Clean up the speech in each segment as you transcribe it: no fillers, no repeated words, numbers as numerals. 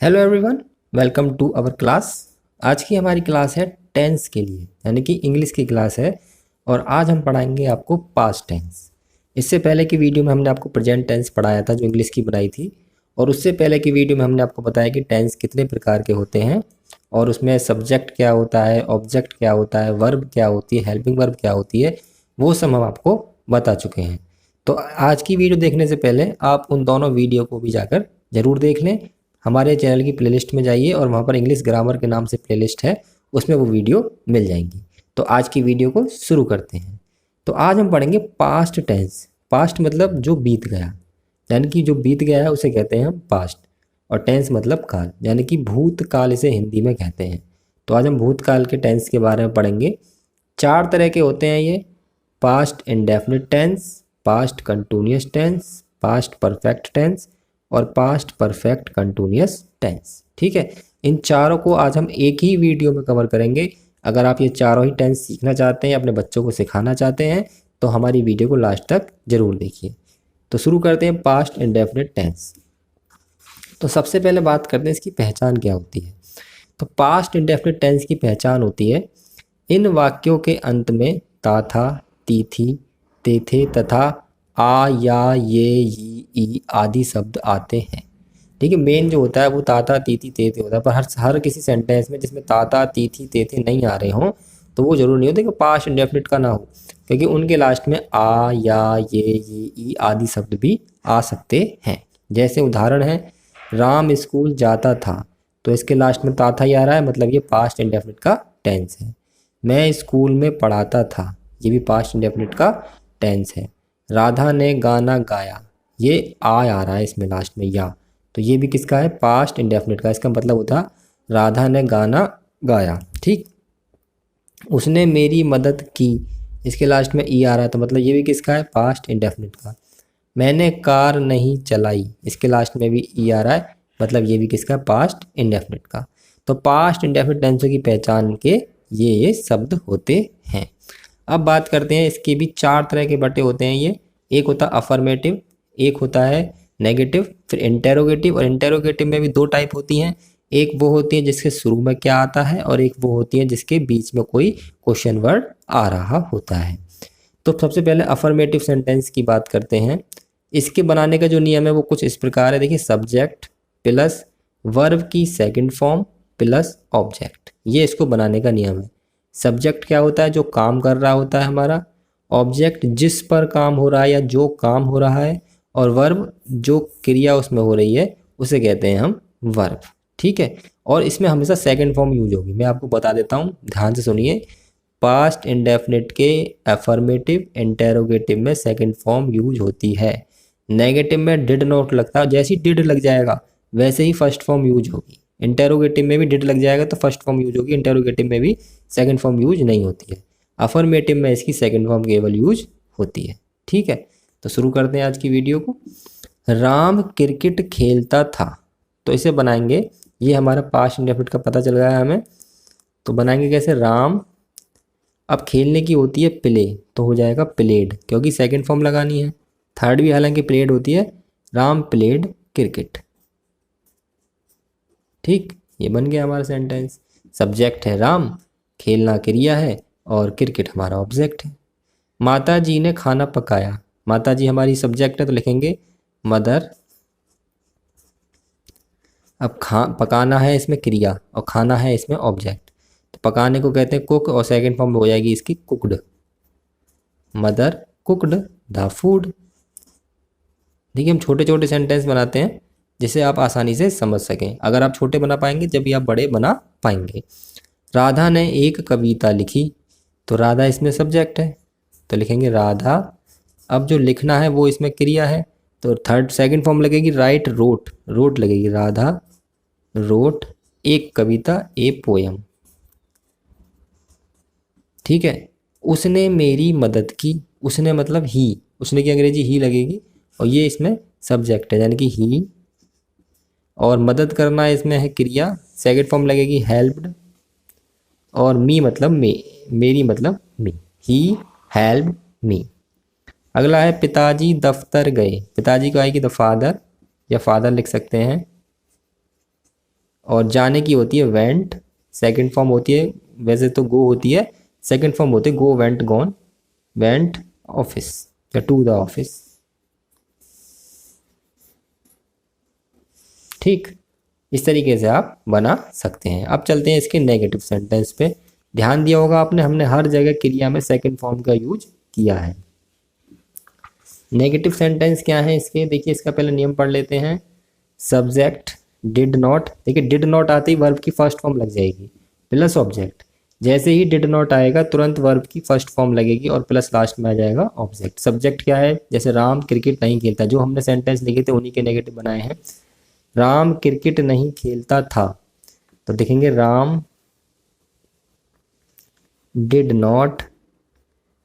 Hello everyone, welcome to our class. आज की हमारी क्लास है टेंस के लिए, यानी कि इंग्लिश की क्लास है। और आज हम पढ़ाएंगे आपको पास्ट टेंस। इससे पहले की वीडियो में हमने आपको प्रेजेंट टेंस पढ़ाया था, जो इंग्लिश की बनाई थी। और उससे पहले की वीडियो में हमने आपको बताया कि टेंस कितने प्रकार के होते हैं और उसमें सब्जेक्ट क्या होता है, ऑब्जेक्ट क्या होता है, वर्ब क्या होती है, हेल्पिंग वर्ब क्या होती है, वो सब हम आपको बता चुके हैं। तो आज की वीडियो देखने से पहले आप उन दोनों वीडियो को भी जाकर ज़रूर देख लें। हमारे चैनल की प्लेलिस्ट में जाइए और वहाँ पर इंग्लिश ग्रामर के नाम से प्लेलिस्ट है, उसमें वो वीडियो मिल जाएंगी। तो आज की वीडियो को शुरू करते हैं। तो आज हम पढ़ेंगे पास्ट टेंस। पास्ट मतलब जो बीत गया, यानी कि जो बीत गया है उसे कहते हैं हम पास्ट। और टेंस मतलब काल, यानी कि भूतकाल इसे हिंदी में कहते हैं। तो आज हम भूतकाल के टेंस के बारे में पढ़ेंगे। 4 तरह के होते हैं ये: past indefinite tense, past continuous tense, past perfect tense और पास्ट परफेक्ट कंटिन्यूअस टेंस। ठीक है, इन चारों को आज हम एक ही वीडियो में कवर करेंगे। अगर आप ये चारों ही टेंस सीखना चाहते हैं, अपने बच्चों को सिखाना चाहते हैं, तो हमारी वीडियो को लास्ट तक जरूर देखिए। तो शुरू करते हैं पास्ट इंडेफिनिट टेंस। तो सबसे पहले बात करते हैं इसकी पहचान क्या होती है। तो पास्ट इंडेफिनिट टेंस की पहचान होती है, इन वाक्यों के अंत में ता था, ती थी, ते थे तथा आ, या, ये, ई आदि शब्द आते हैं। ठीक है, मेन जो होता है वो ताता, ती थी, ते थे होता है। पर हर किसी सेंटेंस में जिसमें ताता, ती थी, ते थे नहीं आ रहे हों, तो वो जरूर नहीं होता कि पास्ट इंडेफिनिट का ना हो, क्योंकि उनके लास्ट में आ, या, ये, ई आदि शब्द भी आ सकते हैं। जैसे उदाहरण है, राम स्कूल जाता था, तो इसके लास्ट में था ही आ रहा है, मतलब ये पास्ट इंडेफिनिट का टेंस है। मैं स्कूल में पढ़ाता था, ये भी पास्ट इंडेफिनिट का टेंस है। राधा ने गाना गाया, ये आ रहा है इसमें लास्ट में या, तो ये भी किसका है? पास्ट इंडेफिनिट का। इसका मतलब होता राधा ने गाना गाया। ठीक, उसने मेरी मदद की, इसके लास्ट में ई आ रहा है, तो मतलब ये भी किसका है? पास्ट इंडेफिनिट का। मैंने कार नहीं चलाई, इसके लास्ट में भी ई आ रहा है, मतलब ये भी किसका? पास्ट इंडेफिनिट का। तो पास्ट इंडेफिनिट टेंसों की पहचान के ये शब्द होते हैं। अब बात करते हैं, इसके भी 4 तरह के बटे होते हैं ये। एक होता है अफर्मेटिव, एक होता है नेगेटिव, फिर इंटेरोगेटिव। और इंटेरोगेटिव में भी 2 टाइप होती हैं। एक वो होती है जिसके शुरू में क्या आता है, और एक वो होती है जिसके बीच में कोई क्वेश्चन वर्ड आ रहा होता है। तो सबसे पहले अफर्मेटिव सेंटेंस की बात करते हैं। इसके बनाने का जो नियम है वो कुछ इस प्रकार है। देखिए, सब्जेक्ट प्लस वर्ब की सेकंड फॉर्म प्लस ऑब्जेक्ट, ये इसको बनाने का नियम है। सब्जेक्ट क्या होता है? जो काम कर रहा होता है हमारा। ऑब्जेक्ट जिस पर काम हो रहा है या जो काम हो रहा है। और वर्ब जो क्रिया उसमें हो रही है उसे कहते हैं हम वर्ब। ठीक है, और इसमें हमेशा सेकंड फॉर्म यूज होगी। मैं आपको बता देता हूँ, ध्यान से सुनिए। पास्ट इंडेफिनिट के अफर्मेटिव इंटेरोगेटिव में सेकंड फॉर्म यूज होती है। नेगेटिव में डिड नॉट लगता है, जैसे ही डिड लग जाएगा वैसे ही फर्स्ट फॉर्म यूज होगी। इंटेरोगेटिव में भी डिड लग जाएगा तो फर्स्ट फॉर्म यूज होगी, इंटेरोगेटिव में भी सेकंड फॉर्म यूज नहीं होती है। अफर्मेटिव में इसकी सेकंड फॉर्म केवल यूज होती है। ठीक है, तो शुरू करते हैं आज की वीडियो को। राम क्रिकेट खेलता था, तो इसे बनाएंगे, ये हमारा पास्ट इंडेफिनिट का पता चल गया है हमें। तो बनाएंगे कैसे? राम, अब खेलने की होती है प्ले, तो हो जाएगा प्लेड, क्योंकि सेकंड फॉर्म लगानी है। थर्ड भी हालांकि प्लेड होती है। Ram played cricket. ठीक, ये बन गया हमारा सेंटेंस। सब्जेक्ट है राम, खेलना क्रिया है और क्रिकेट हमारा ऑब्जेक्ट है। माता जी ने खाना पकाया, माता जी हमारी सब्जेक्ट है तो लिखेंगे मदर। अब पकाना है इसमें क्रिया और खाना है इसमें ऑब्जेक्ट, तो पकाने को कहते हैं कुक और सेकंड फॉर्म में हो जाएगी इसकी cooked. Mother cooked the food. देखिए, हम छोटे छोटे सेंटेंस बनाते हैं जिसे आप आसानी से समझ सकें। अगर आप छोटे बना पाएंगे जब भी आप बड़े बना पाएंगे। राधा ने एक कविता लिखी, तो राधा इसमें सब्जेक्ट है तो लिखेंगे राधा। अब जो लिखना है वो इसमें क्रिया है, तो थर्ड सेकंड फॉर्म लगेगी राइट, रोट, रोट लगेगी। राधा रोट एक कविता, ए पोयम। ठीक है, उसने मेरी मदद की, उसने मतलब ही, उसने की अंग्रेजी ही लगेगी और ये इसमें सब्जेक्ट है यानी कि ही। और मदद करना इसमें है क्रिया, सेकंड फॉर्म लगेगी हेल्प्ड। और मी मतलब मेरी मतलब मी, ही हेल्प मी। अगला है पिताजी दफ्तर गए, पिताजी को आएगी द फादर या फादर लिख सकते हैं। और जाने की होती है वेंट, सेकंड फॉर्म होती है, वैसे तो गो होती है, सेकंड फॉर्म होती है गो, वेंट, गॉन, वेंट ऑफिस या टू द ऑफिस। ठीक, इस तरीके से आप बना सकते हैं। अब चलते हैं इसके नेगेटिव सेंटेंस पे। ध्यान दिया होगा आपने, हमने हर जगह क्रिया में सेकंड फॉर्म का यूज किया है। नेगेटिव सेंटेंस क्या है इसके, देखिए इसका पहले नियम पढ़ लेते हैं। सब्जेक्ट डिड नॉट, देखिए डिड नॉट आते ही वर्ब की फर्स्ट फॉर्म लग जाएगी प्लस ऑब्जेक्ट। जैसे ही डिड नॉट आएगा तुरंत वर्ब की फर्स्ट फॉर्म लगेगी और प्लस लास्ट में आ जाएगा ऑब्जेक्ट। सब्जेक्ट क्या है, जैसे राम क्रिकेट नहीं खेलता, जो हमने सेंटेंस लिखे थे उन्हीं के नेगेटिव बनाए हैं। राम क्रिकेट नहीं खेलता था, तो देखेंगे राम डिड नॉट।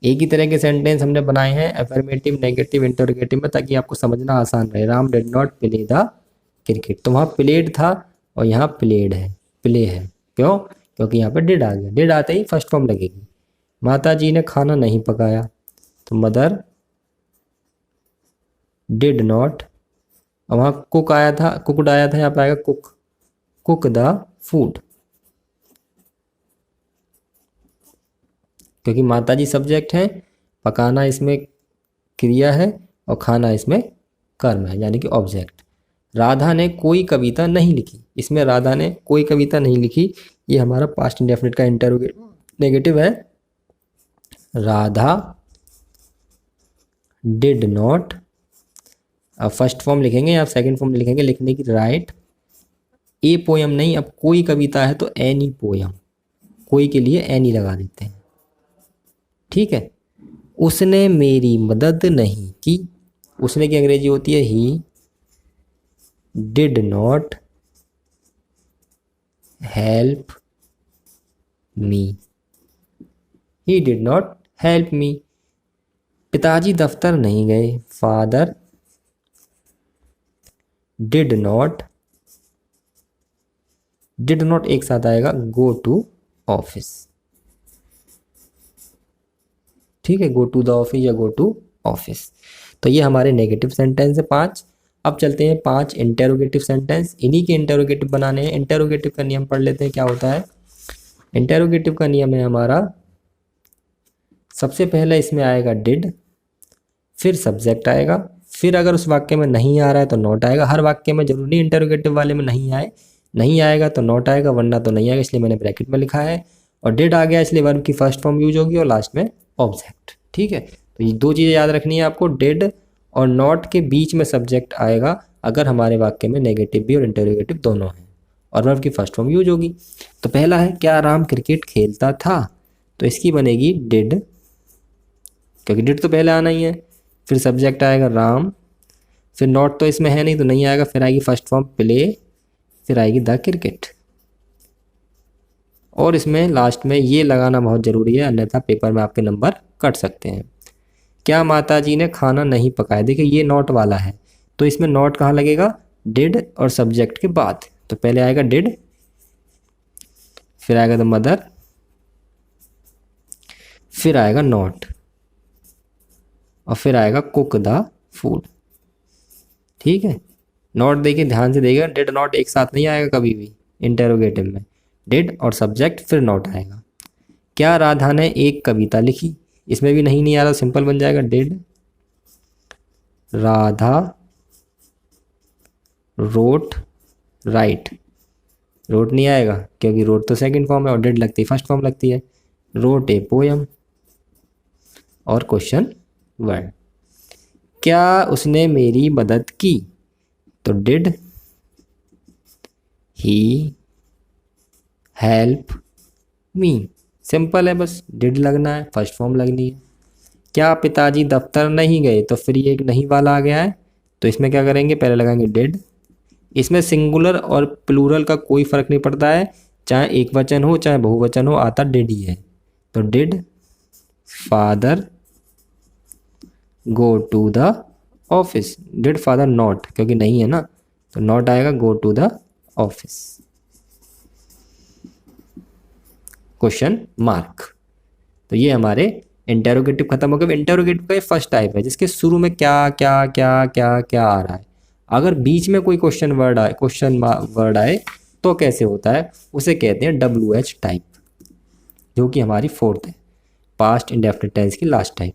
एक ही तरह के सेंटेंस हमने बनाए हैं अफर्मेटिव, नेगेटिव, इंटरोगेटिव में, ताकि आपको समझना आसान रहे। Ram did not play the cricket, तो वहाँ प्लेड था और यहाँ प्लेड है, प्ले है। क्यों, क्योंकि यहाँ पे डिड आ गया, डिड आते ही फर्स्ट फॉर्म लगेगी। माता जी ने खाना नहीं पकाया, तो मदर डिड नॉट, और वहाँ कुक आया था, कुकड आया था, यहाँ पे आएगा कुक, कुक द फूड, क्योंकि माता जी सब्जेक्ट है, पकाना इसमें क्रिया है और खाना इसमें कर्म है, यानी कि ऑब्जेक्ट। राधा ने कोई कविता नहीं लिखी, इसमें राधा ने कोई कविता नहीं लिखी, ये हमारा पास्ट इंडेफिनिट का इंटरोगेटिव नेगेटिव है। राधा डिड नॉट, अब फर्स्ट फॉर्म लिखेंगे या सेकंड फॉर्म लिखेंगे लिखने की, राइट ए पोयम नहीं, अब कोई कविता है तो एनी पोयम, कोई के लिए एनी लगा देते हैं। ठीक है, उसने मेरी मदद नहीं की, उसने की अंग्रेजी होती है he did not help me, he did not help me. पिताजी दफ्तर नहीं गए, father did not, did not एक साथ आएगा गो टू ऑफिस। ठीक है, गो टू द ऑफिस या गो टू ऑफिस। तो ये हमारे नेगेटिव सेंटेंस है 5। अब चलते हैं 5 इंटेरोगेटिव सेंटेंस, इन्हीं के इंटेरोगेटिव बनाने हैं। इंटेरोगेटिव का नियम पढ़ लेते हैं क्या होता है। इंटेरोगेटिव का नियम है हमारा, सबसे पहले इसमें आएगा डिड, फिर सब्जेक्ट आएगा, फिर अगर उस वाक्य में नहीं आ रहा है तो नॉट आएगा। हर वाक्य में जरूरी नहीं इंटेरोगेटिव वाले में नहीं आए, नहीं आएगा तो नॉट आएगा, वरना तो नहीं आएगा, इसलिए मैंने ब्रैकेट में लिखा है। और डिड आ गया इसलिए वर्ब की फर्स्ट फॉर्म यूज होगी और लास्ट में ऑब्जेक्ट। ठीक है, तो ये 2 चीज़ें याद रखनी है आपको, डिड और नॉट के बीच में सब्जेक्ट आएगा अगर हमारे वाक्य में नेगेटिव भी और इंटेरोगेटिव दोनों हैं, और वर्ब की फर्स्ट फॉर्म यूज होगी। तो पहला है क्या राम क्रिकेट खेलता था, तो इसकी बनेगी डिड, क्योंकि डिड तो पहले आना ही है, फिर सब्जेक्ट आएगा राम, फिर नॉट तो इसमें है नहीं तो नहीं आएगा, फिर आएगी फर्स्ट फॉर्म प्ले, फिर आएगी द क्रिकेट। और इसमें लास्ट में ये लगाना बहुत ज़रूरी है, अन्यथा पेपर में आपके नंबर कट सकते हैं। क्या माता जी ने खाना नहीं पकाया, देखिए ये नॉट वाला है, तो इसमें नॉट कहाँ लगेगा, डिड और सब्जेक्ट के बाद। तो पहले आएगा डिड, फिर आएगा द मदर, फिर आएगा नॉट, और फिर आएगा कुक द फूड। ठीक है, नॉट देखिए ध्यान से देखिएगा, डिड नॉट एक साथ नहीं आएगा कभी भी इंटेरोगेटिव में, डिड और सब्जेक्ट फिर नॉट आएगा। क्या राधा ने एक कविता लिखी, इसमें भी नहीं आ रहा, सिंपल बन जाएगा did Radha wrote write, wrote नहीं आएगा क्योंकि रोट तो सेकंड फॉर्म है और डिड लगती है फर्स्ट फॉर्म लगती है। रोट ए पोयम, और क्वेश्चन वर्ड, क्या उसने मेरी मदद की, तो did he help me, simple है, बस डिड लगना है, फर्स्ट फॉर्म लगनी है। क्या पिताजी दफ्तर नहीं गए, तो फिर ये एक नहीं वाला आ गया है, तो इसमें क्या करेंगे, पहले लगाएंगे डिड। इसमें सिंगुलर और प्लूरल का कोई फर्क नहीं पड़ता है, चाहे एक वचन हो चाहे बहुवचन हो, आता डिड ही है। तो did father go to the office, did father not, क्योंकि नहीं है ना, तो नॉट आएगा go to the office. Question mark. तो ये हमारे इंटेरोगेटिव खत्म हो गए। इंटेरोगेटिव का ये फर्स्ट टाइप है जिसके शुरू में क्या क्या क्या क्या क्या आ रहा है। अगर बीच में कोई क्वेश्चन वर्ड आए तो कैसे होता है, उसे कहते हैं WH टाइप, जो कि हमारी फोर्थ है, पास्ट इंडेफिनिट टेंस की लास्ट टाइप।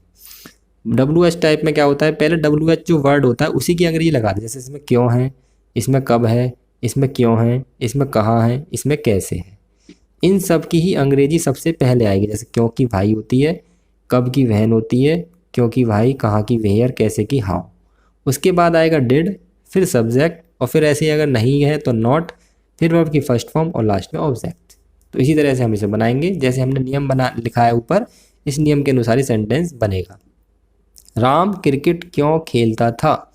WH टाइप में क्या होता है, पहले WH जो वर्ड होता है उसी की अंग्रेजी लगा दे, जैसे इसमें क्यों है, इसमें कब है, इसमें क्यों है, इसमें कहाँ है, इसमें कैसे है, इन सब की ही अंग्रेजी सबसे पहले आएगी। जैसे क्यों की भाई होती है, कब की वहन होती है, क्यों की भाई, कहाँ की वेयर, कैसे की हाउ। उसके बाद आएगा डिड, फिर सब्जेक्ट, और फिर ऐसे ही अगर नहीं है तो नॉट, फिर वर्ब की फर्स्ट फॉर्म और लास्ट में ऑब्जेक्ट। तो इसी तरह से हम इसे बनाएंगे, जैसे हमने नियम बना लिखा है ऊपर, इस नियम के अनुसार ही सेंटेंस बनेगा। राम क्रिकेट क्यों खेलता था,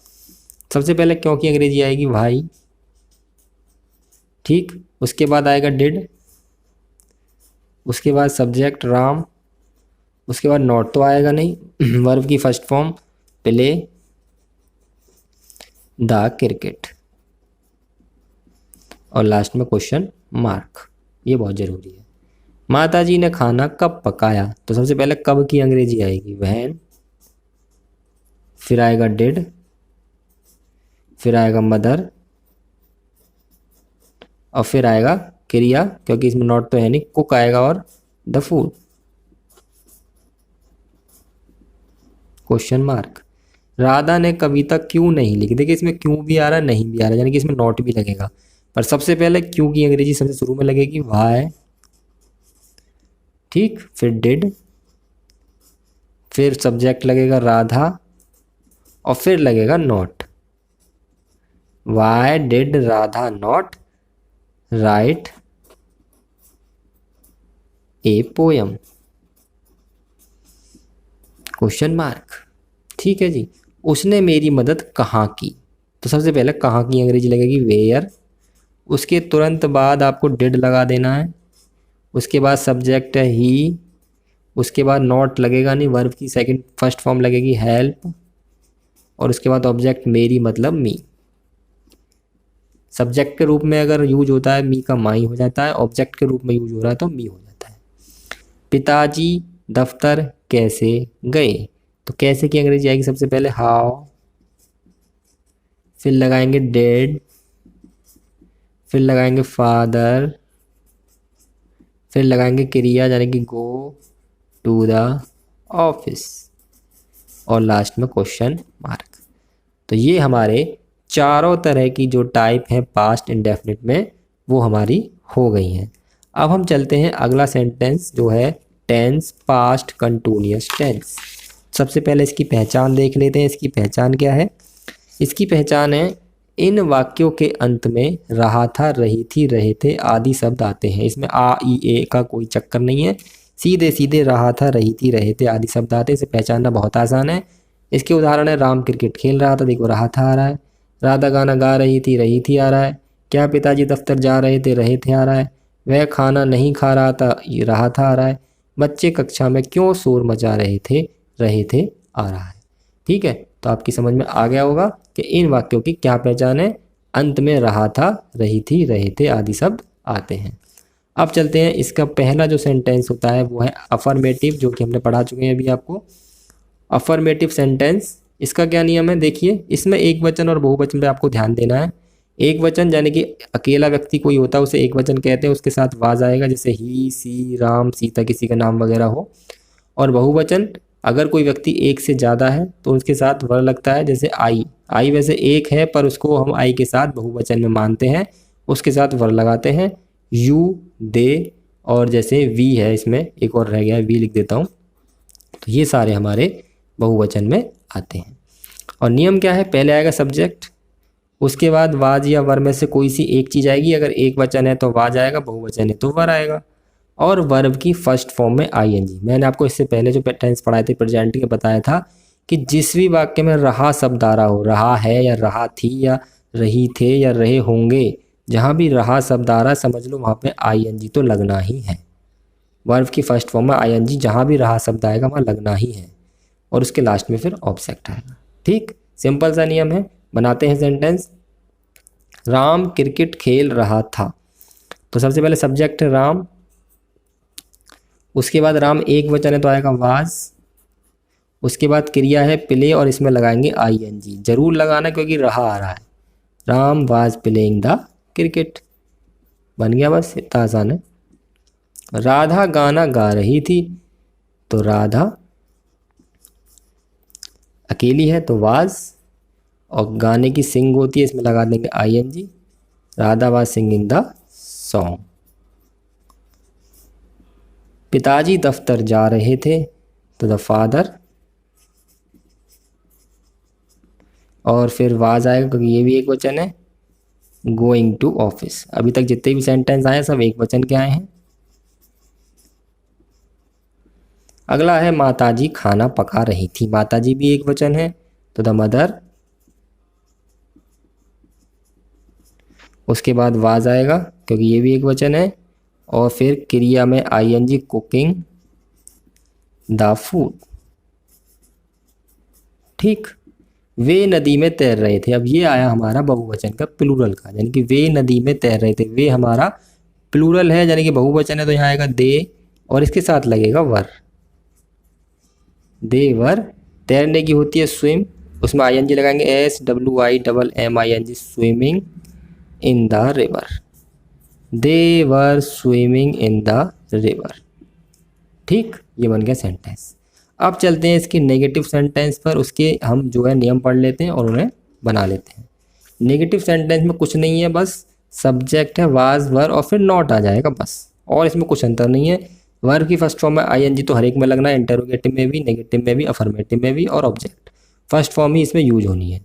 सबसे पहले क्यों की अंग्रेजी आएगी वाई, ठीक। उसके बाद आएगा डिड, उसके बाद सब्जेक्ट राम, उसके बाद नॉट तो आएगा नहीं, वर्ब की first form play the cricket, और लास्ट में क्वेश्चन मार्क। ये बहुत ज़रूरी है। माताजी ने खाना कब पकाया, तो सबसे पहले कब की अंग्रेजी आएगी व्हेन, फिर आएगा डिड, फिर आएगा मदर, और फिर आएगा क्रिया, क्योंकि इसमें नॉट तो है नहीं, कुक आएगा और the food, question mark. Radha ने कविता क्यों नहीं लिखी, देखिए इसमें क्यों भी आ रहा है, नहीं भी आ रहा है, यानी कि इसमें नॉट भी लगेगा, पर सबसे पहले क्यों की अंग्रेजी सबसे शुरू में लगेगी वाई, ठीक, फिर डिड, फिर सब्जेक्ट लगेगा राधा, और फिर लगेगा not. Why did Radha not right A poem, question mark, ठीक है जी। उसने मेरी मदद कहाँ की, तो सबसे पहले कहाँ की अंग्रेजी लगेगी वेयर, उसके तुरंत बाद आपको डिड लगा देना है, उसके बाद सब्जेक्ट है ही, उसके बाद नॉट लगेगा नहीं, वर्ब की सेकंड फर्स्ट फॉर्म लगेगी हेल्प, और उसके बाद ऑब्जेक्ट मेरी मतलब मी। सब्जेक्ट के रूप में अगर यूज होता है मी का माई हो जाता है, ऑब्जेक्ट के रूप में यूज हो रहा है तो मी हो जाता है। पिताजी दफ्तर कैसे गए, तो कैसे की अंग्रेजी आएगी सबसे पहले हाउ, फिर लगाएंगे डेड, फिर लगाएंगे फादर, फिर लगाएंगे क्रिया यानी कि गो टू द ऑफिस, और लास्ट में क्वेश्चन मार्क। तो ये हमारे चारों तरह की जो टाइप है पास्ट इंडेफिनिट में वो हमारी हो गई हैं। अब हम चलते हैं अगला सेंटेंस जो है टेंस पास्ट कंटिन्यूअस टेंस। सबसे पहले इसकी पहचान देख लेते हैं। इसकी पहचान क्या है, इसकी पहचान है इन वाक्यों के अंत में रहा था, रही थी, रहे थे आदि शब्द आते हैं। इसमें आ ई ए का कोई चक्कर नहीं है, सीधे सीधे रहा था, रही थी, रहे थे आदि शब्द आते हैं। इसे पहचानना बहुत आसान है। इसके उदाहरण है राम क्रिकेट खेल रहा था, देखो रहा था आ रहा है, राधा गाना गा रही थी, रही थी आ रहा है, क्या पिताजी दफ्तर जा रहे थे, रहे थे आ रहा है, वह खाना नहीं खा रहा था, ये रहा था आ रहा है, बच्चे कक्षा में क्यों शोर मचा रहे थे, रहे थे आ रहा है। ठीक है, तो आपकी समझ में आ गया होगा कि इन वाक्यों की क्या पहचान है, अंत में रहा था, रही थी, रहे थे आदि शब्द आते हैं। अब चलते हैं, इसका पहला जो सेंटेंस होता है वो है अफर्मेटिव, जो कि हमने पढ़ा चुके हैं अभी आपको। अफर्मेटिव सेंटेंस, इसका क्या नियम है, देखिए इसमें एक वचन और बहुवचन पे आपको ध्यान देना है। एक वचन यानी कि अकेला व्यक्ति कोई होता है उसे एक वचन कहते हैं, उसके साथ वाज आएगा, जैसे ही, सी, राम, सीता, किसी का नाम वगैरह हो। और बहुवचन अगर कोई व्यक्ति एक से ज़्यादा है तो उसके साथ वर लगता है, जैसे आई। आई वैसे एक है पर उसको हम आई के साथ बहुवचन में मानते हैं, उसके साथ वर लगाते हैं। यू, दे, और जैसे वी है, इसमें एक और रह गया है, वी लिख देता हूँ। तो ये सारे हमारे बहुवचन में आते हैं। और नियम क्या है, पहले आएगा सब्जेक्ट, उसके बाद वाज या वर में से कोई सी एक चीज़ आएगी। अगर एक वचन है तो वाज आएगा, बहुवचन है तो वर आएगा। और वर्ब की फर्स्ट फॉर्म में आईएनजी। मैंने आपको इससे पहले जो टेंस पढ़ाए थे प्रेजेंट के बताया था कि जिस भी वाक्य में रहा शब्द आ रहा हो, रहा है या रहा थी या रही थे या रहे होंगे, जहाँ भी रहा शब्द आ रहा है समझ लो वहाँ पे आईएनजी तो लगना ही है। वर्ब की फर्स्ट फॉर्म में आईएनजी, जहाँ भी रहा शब्द आएगा वहाँ लगना ही है, और उसके लास्ट में फिर ऑब्जेक्ट आएगा। ठीक, सिंपल सा नियम है। बनाते हैं सेंटेंस। राम क्रिकेट खेल रहा था, तो सबसे पहले सब्जेक्ट है राम, उसके बाद राम एक वचन है तो आएगा वाज, उसके बाद क्रिया है प्ले और इसमें लगाएंगे आईएनजी, जरूर लगाना क्योंकि रहा आ रहा है। Ram was playing the cricket. बन गया, बस इतना आसान है। राधा गाना गा रही थी, तो राधा अकेली है तो वाज, और गाने की सिंग होती है, इसमें लगा देंगे ING, Radha was singing the song. पिताजी दफ्तर जा रहे थे, तो द फादर, और फिर वाज आएगा क्योंकि ये भी एक वचन है, गोइंग टू ऑफिस। अभी तक जितने भी सेंटेंस आए सब एक वचन के आए हैं। अगला है माताजी खाना पका रही थी, माताजी भी एक वचन है, तो द मदर, उसके बाद वाज आएगा क्योंकि ये भी एक वचन है, और फिर क्रिया में ING, कुकिंग द फूड। ठीक। वे नदी में तैर रहे थे, अब ये आया हमारा बहुवचन का प्लूरल का, यानी कि वे नदी में तैर रहे थे। वे हमारा प्लूरल है यानी कि बहुवचन है, तो यहाँ आएगा दे, और इसके साथ लगेगा वर। दे वर, तैरने की होती है स्विम, उसमें ING लगाएंगे, SWIMMING, swimming in the river. They were swimming in the river. ठीक, ये बन गया सेंटेंस। अब चलते हैं इसके नेगेटिव सेंटेंस पर, उसके हम जो है नियम पढ़ लेते हैं और उन्हें बना लेते हैं। नेगेटिव सेंटेंस में कुछ नहीं है, बस सब्जेक्ट है, वाज, वर और फिर नॉट आ जाएगा बस, और इसमें कुछ अंतर नहीं है। वर्ब की फर्स्ट फॉर्म में ING तो हर एक में लगना है, इंटरोगेटिव में भी, नेगेटिव में भी, अफर्मेटिव में भी, और ऑब्जेक्ट फर्स्ट फॉर्म ही इसमें यूज होनी है।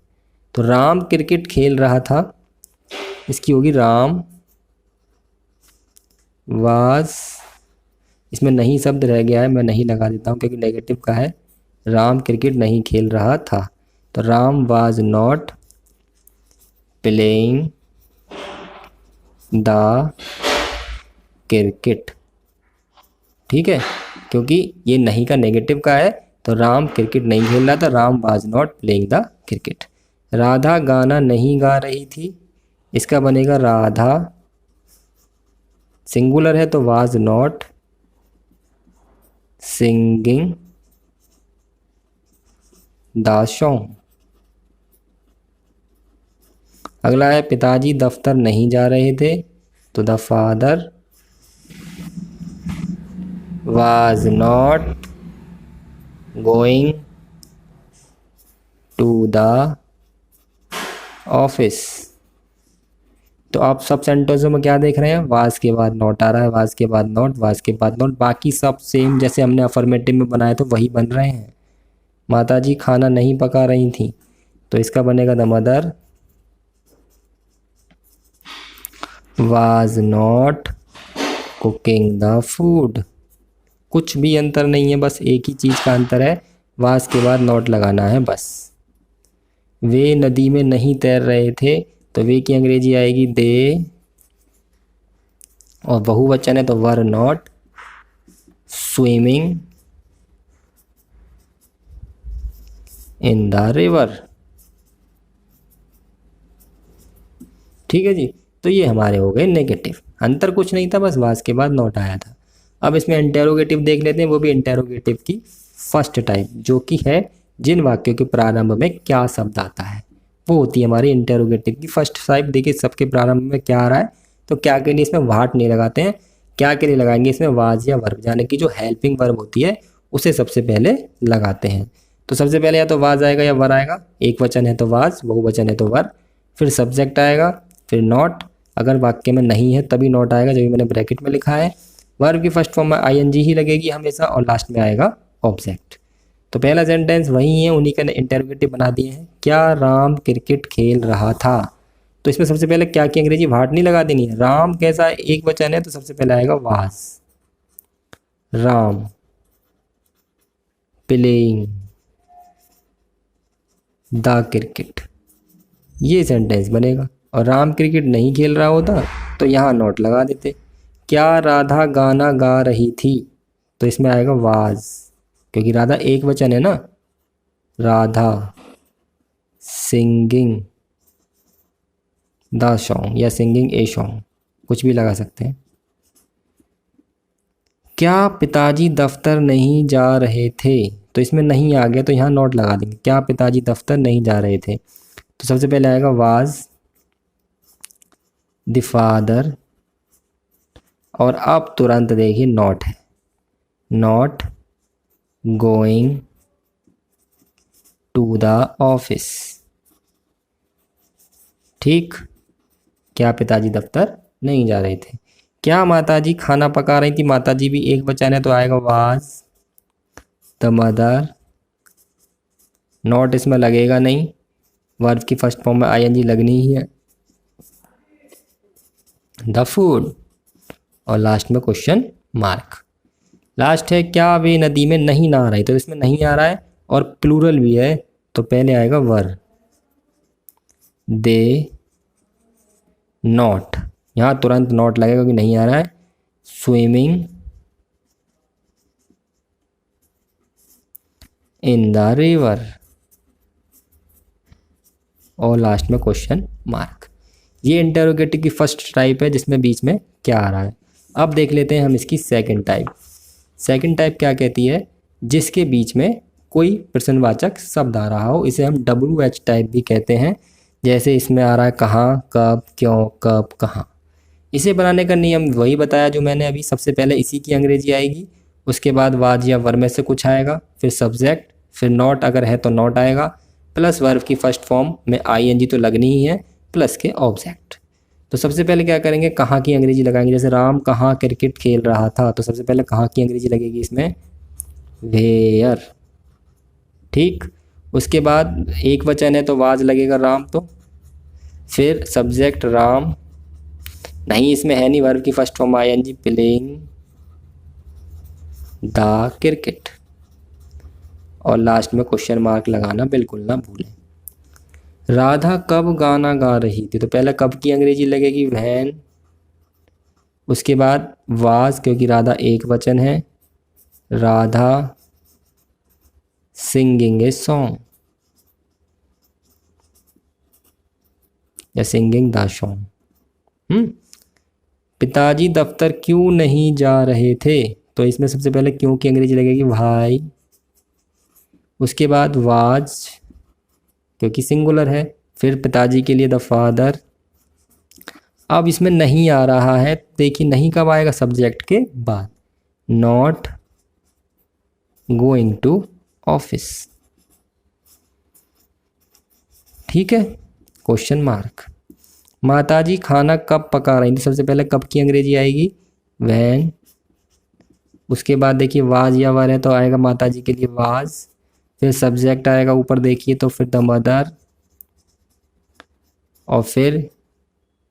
तो राम क्रिकेट खेल रहा था, इसकी होगी राम वाज, इसमें नहीं शब्द रह गया है, मैं नहीं लगा देता हूँ क्योंकि नेगेटिव का है। राम क्रिकेट नहीं खेल रहा था, तो Ram was not playing the cricket. ठीक है, क्योंकि ये नहीं का नेगेटिव का है, तो राम क्रिकेट नहीं खेल रहा था, Ram was not playing the cricket. Radha गाना नहीं गा रही थी, इसका बनेगा राधा, सिंगुलर है तो was not singing the song. अगला है पिताजी दफ्तर नहीं जा रहे थे, तो the father was not going to the office. तो आप सब सेंटेंसों में क्या देख रहे हैं, वाज के बाद नॉट आ रहा है, वाज के बाद नॉट, वाज के बाद नॉट, बाकी सब सेम जैसे हमने अफर्मेटिव में बनाए तो वही बन रहे हैं। माताजी खाना नहीं पका रही थी, तो इसका बनेगा the mother was not cooking the food. कुछ भी अंतर नहीं है, बस एक ही चीज़ का अंतर है, वाज के बाद नॉट लगाना है बस। वे नदी में नहीं तैर रहे थे, तो वे की अंग्रेजी आएगी दे, और बहुवचन है तो were not swimming in the river. ठीक है जी, तो ये हमारे हो गए नेगेटिव। अंतर कुछ नहीं था, बस वाज के बाद नॉट आया था। अब इसमें इंटेरोगेटिव देख लेते हैं, वो भी इंटेरोगेटिव की फर्स्ट टाइप, जो कि है जिन वाक्यों के प्रारंभ में क्या शब्द आता है, वो होती है हमारी इंटेरोगेटिव की फर्स्ट टाइप। देखिए सबके प्रारंभ में क्या आ रहा है, तो क्या के लिए इसमें वाट नहीं लगाते हैं, क्या के लिए लगाएंगे इसमें वाज या वर्ब, यानी कि जो हेल्पिंग वर्ब होती है उसे सबसे पहले लगाते हैं। तो सबसे पहले या तो वाज आएगा या वर आएगा, एक वचन है तो वाज, बहुवचन है तो वर, फिर सब्जेक्ट आएगा, फिर नॉट, अगर वाक्य में नहीं है तभी नॉट आएगा, जो भी मैंने ब्रैकेट में लिखा है। वर्ब की फर्स्ट फॉर्म में ING ही लगेगी हमेशा, और लास्ट में आएगा ऑब्जेक्ट। तो पहला सेंटेंस वही है, उन्हीं का इंटरोगेटिव बना दिए हैं। क्या राम क्रिकेट खेल रहा था, तो इसमें सबसे पहले क्या की अंग्रेजी वाट नहीं लगा देनी है। राम कैसा एक वचन है, तो सबसे पहले आएगा was, Ram playing the cricket, ये सेंटेंस बनेगा। और राम क्रिकेट नहीं खेल रहा होता तो यहाँ नॉट लगा देते। क्या राधा गाना गा रही थी, तो इसमें आएगा वाज, क्योंकि राधा एक वचन है ना, राधा सिंगिंग द सॉन्ग या सिंगिंग ए सॉन्ग, कुछ भी लगा सकते हैं। क्या पिताजी दफ्तर नहीं जा रहे थे, तो इसमें नहीं आ गया तो यहाँ नॉट लगा देंगे। क्या पिताजी दफ्तर नहीं जा रहे थे, तो सबसे पहले आएगा वाज द फादर और अब तुरंत देखिए नॉट है, not going to the office. ठीक, क्या पिताजी दफ्तर नहीं जा रहे थे? क्या माताजी खाना पका रही थी? माताजी भी एक वचन है तो आएगा वाज द मदर। नॉट इसमें लगेगा नहीं, वर्ब की फर्स्ट फॉर्म में आईएनजी लगनी ही है। द फूड, और लास्ट में क्वेश्चन मार्क। लास्ट है क्या वे नदी में नहीं नहा रहे? तो इसमें नहीं आ रहा है और प्लूरल भी है तो पहले आएगा वर, दे नॉट। यहाँ तुरंत नॉट लगेगा कि नहीं आ रहा है। स्विमिंग इन द रिवर, और लास्ट में क्वेश्चन मार्क। ये इंटरोगेटिव की फर्स्ट टाइप है जिसमें बीच में क्या आ रहा है। अब देख लेते हैं हम इसकी सेकंड टाइप। सेकंड टाइप क्या कहती है? जिसके बीच में कोई प्रश्नवाचक शब्द आ रहा हो, इसे हम WH टाइप भी कहते हैं। जैसे इसमें आ रहा है कहाँ, कब, क्यों, कब, कहाँ। इसे बनाने का नियम वही बताया जो मैंने अभी। सबसे पहले इसी की अंग्रेजी आएगी, उसके बाद वाज या वर में से कुछ आएगा, फिर सब्जेक्ट, फिर नॉट अगर है तो नॉट आएगा, प्लस वर्ब की फर्स्ट फॉर्म में आईएनजी तो लगनी ही है, प्लस के ऑब्जेक्ट। तो सबसे पहले क्या करेंगे, कहाँ की अंग्रेजी लगाएंगे। जैसे राम कहाँ क्रिकेट खेल रहा था, तो सबसे पहले कहाँ की अंग्रेजी लगेगी इसमें, वेयर। ठीक, उसके बाद एक वचन है तो वाज लगेगा राम, तो फिर सब्जेक्ट राम, नहीं इसमें है नहीं, वर्ब की first form ING, playing the cricket, और लास्ट में क्वेश्चन मार्क लगाना बिल्कुल ना भूलें। राधा कब गाना गा रही थी? तो पहले कब की अंग्रेजी लगेगी, व्हेन। उसके बाद वाज, क्योंकि राधा एक वचन है, राधा सिंगिंग ए सॉन्ग या सिंगिंग द सॉन्ग। पिताजी दफ्तर क्यों नहीं जा रहे थे? तो इसमें सबसे पहले क्यों की अंग्रेजी लगेगी, व्हाई। उसके बाद वाज, क्योंकि सिंगुलर है, फिर पिताजी के लिए द फादर। अब इसमें नहीं आ रहा है, देखिए नहीं कब आएगा, सब्जेक्ट के बाद, नॉट गोइंग टू ऑफिस। ठीक है, क्वेश्चन मार्क। माताजी खाना कब पका रही थी? सबसे पहले कब की अंग्रेजी आएगी, व्हेन। उसके बाद देखिए वाज या वर है तो आएगा माताजी के लिए वाज, फिर सब्जेक्ट आएगा ऊपर देखिए तो फिर द मदर, और फिर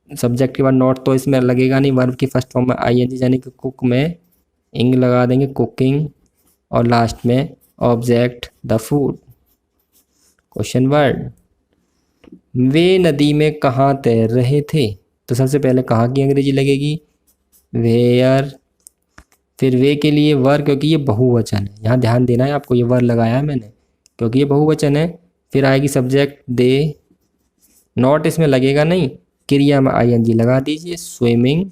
सब्जेक्ट के बाद नॉट तो इसमें लगेगा नहीं, वर्ब की फर्स्ट फॉर्म में आईएनजी, यानी कि कुक में इंग लगा देंगे, कुकिंग, और लास्ट में object the food. Question word, वे नदी में कहाँ तैर रहे थे? तो सबसे पहले कहाँ की अंग्रेजी लगेगी, वेयर। फिर वे के लिए वर, क्योंकि ये बहुवचन है, यहाँ ध्यान देना है आपको, ये वर लगाया है मैंने क्योंकि ये बहुवचन है। फिर आएगी सब्जेक्ट दे, नॉट इसमें लगेगा नहीं, क्रिया में आईएनजी लगा दीजिए, स्विमिंग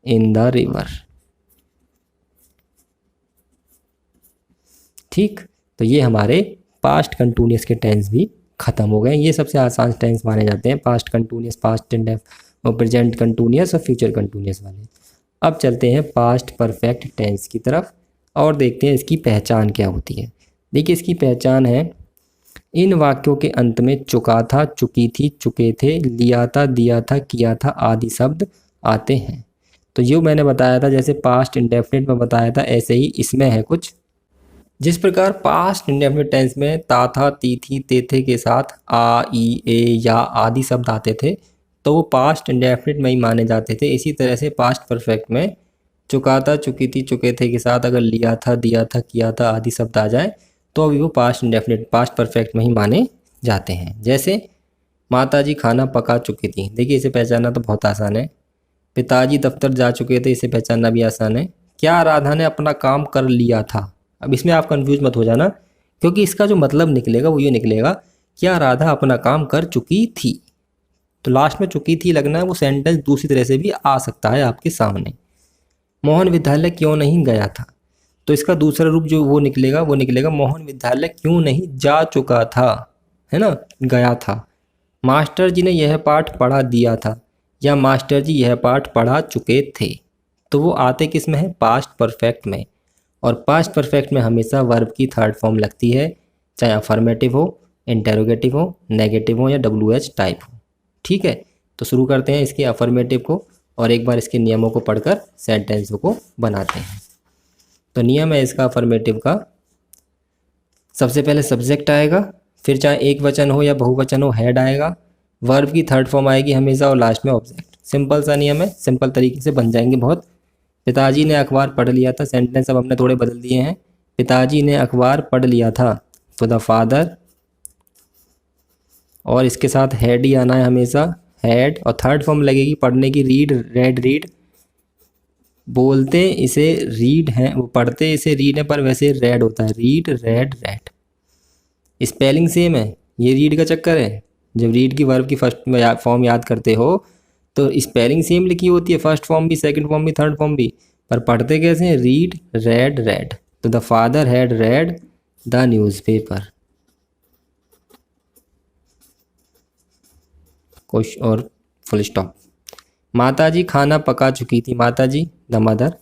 इन द रिवर। ठीक, तो ये हमारे पास्ट कंटिन्यूअस के टेंस भी खत्म हो गए। ये सबसे आसान टेंस माने जाते हैं, पास्ट कंटिन्यूअस, पास्ट इंडेफिनिट और प्रेजेंट कंटिन्यूअस और फ्यूचर कंटिन्यूअस वाले। अब चलते हैं पास्ट परफेक्ट टेंस की तरफ और देखते हैं इसकी पहचान क्या होती है। देखिए इसकी पहचान है, इन वाक्यों के अंत में चुका था, चुकी थी, चुके थे, लिया था, दिया था, किया था आदि शब्द आते हैं। तो जो मैंने बताया था, जैसे पास्ट इंडेफिनिट में बताया था, ऐसे ही इसमें है कुछ। जिस प्रकार पास्ट इंडेफिनिट टेंस में ता था, ती थी, ते थे के साथ आ, ई, ए, या आदि शब्द आते थे तो वो पास्ट इंडेफिनिट में ही माने जाते थे। इसी तरह से पास्ट परफेक्ट में चुका था, चुकी थी, चुके थे के साथ अगर लिया था, दिया था, किया था आदि शब्द आ जाए तो अभी वो पास्ट इंडेफिनिट, पास्ट परफेक्ट में ही माने जाते हैं। जैसे माताजी खाना पका चुकी थी, देखिए इसे पहचानना तो बहुत आसान है। पिताजी दफ्तर जा चुके थे, इसे पहचानना भी आसान है। क्या राधा ने अपना काम कर लिया था? अब इसमें आप कंफ्यूज मत हो जाना, क्योंकि इसका जो मतलब निकलेगा वो ये निकलेगा, क्या राधा अपना काम कर चुकी थी। तो लास्ट में चुकी थी लगना है, वो सेंटेंस दूसरी तरह से भी आ सकता है आपके सामने। मोहन विद्यालय क्यों नहीं गया था? तो इसका दूसरा रूप जो वो निकलेगा मोहन विद्यालय क्यों नहीं जा चुका था, है ना, गया था। मास्टर जी ने यह पाठ पढ़ा दिया था, या मास्टर जी यह पाठ पढ़ा चुके थे। तो वो आते किस में है, पास्ट परफेक्ट में। और पास्ट परफेक्ट में हमेशा वर्ब की थर्ड फॉर्म लगती है, चाहे अफर्मेटिव हो, इंटेरोगेटिव हो, नेगेटिव हो या WH टाइप हो। ठीक है, तो शुरू करते हैं इसके अफर्मेटिव को और एक बार इसके नियमों को पढ़कर सेंटेंसों को बनाते हैं। तो नियम है इसका अफर्मेटिव का, सबसे पहले सब्जेक्ट आएगा, फिर चाहे एक वचन हो या बहुवचन हो हेड आएगा, वर्ब की थर्ड फॉर्म आएगी हमेशा और लास्ट में ऑब्जेक्ट। सिंपल सा नियम है, सिंपल तरीके से बन जाएंगे बहुत। पिताजी ने अखबार पढ़ लिया था, सेंटेंस अब हमने थोड़े बदल दिए हैं। पिताजी ने अखबार पढ़ लिया था, तो द फादर, और इसके साथ हेड ही आना है हमेशा, हेड, और थर्ड फॉर्म लगेगी पढ़ने की, रीड, रेड, रीड। बोलते इसे रीड है, वो पढ़ते इसे रीड है, पर वैसे रेड होता है, read, red, red. Spelling same है, ये रीड का चक्कर है। जब रीड की वर्ब की फर्स्ट फॉर्म याद करते हो तो स्पेलिंग सेम लिखी होती है, फर्स्ट फॉर्म भी, सेकंड फॉर्म भी, थर्ड फॉर्म भी, पर पढ़ते कैसे हैं, रीड, रेड, रेड। तो the father had read the newspaper. Question और फुल स्टॉप। माताजी खाना पका चुकी थी, माताजी द मदर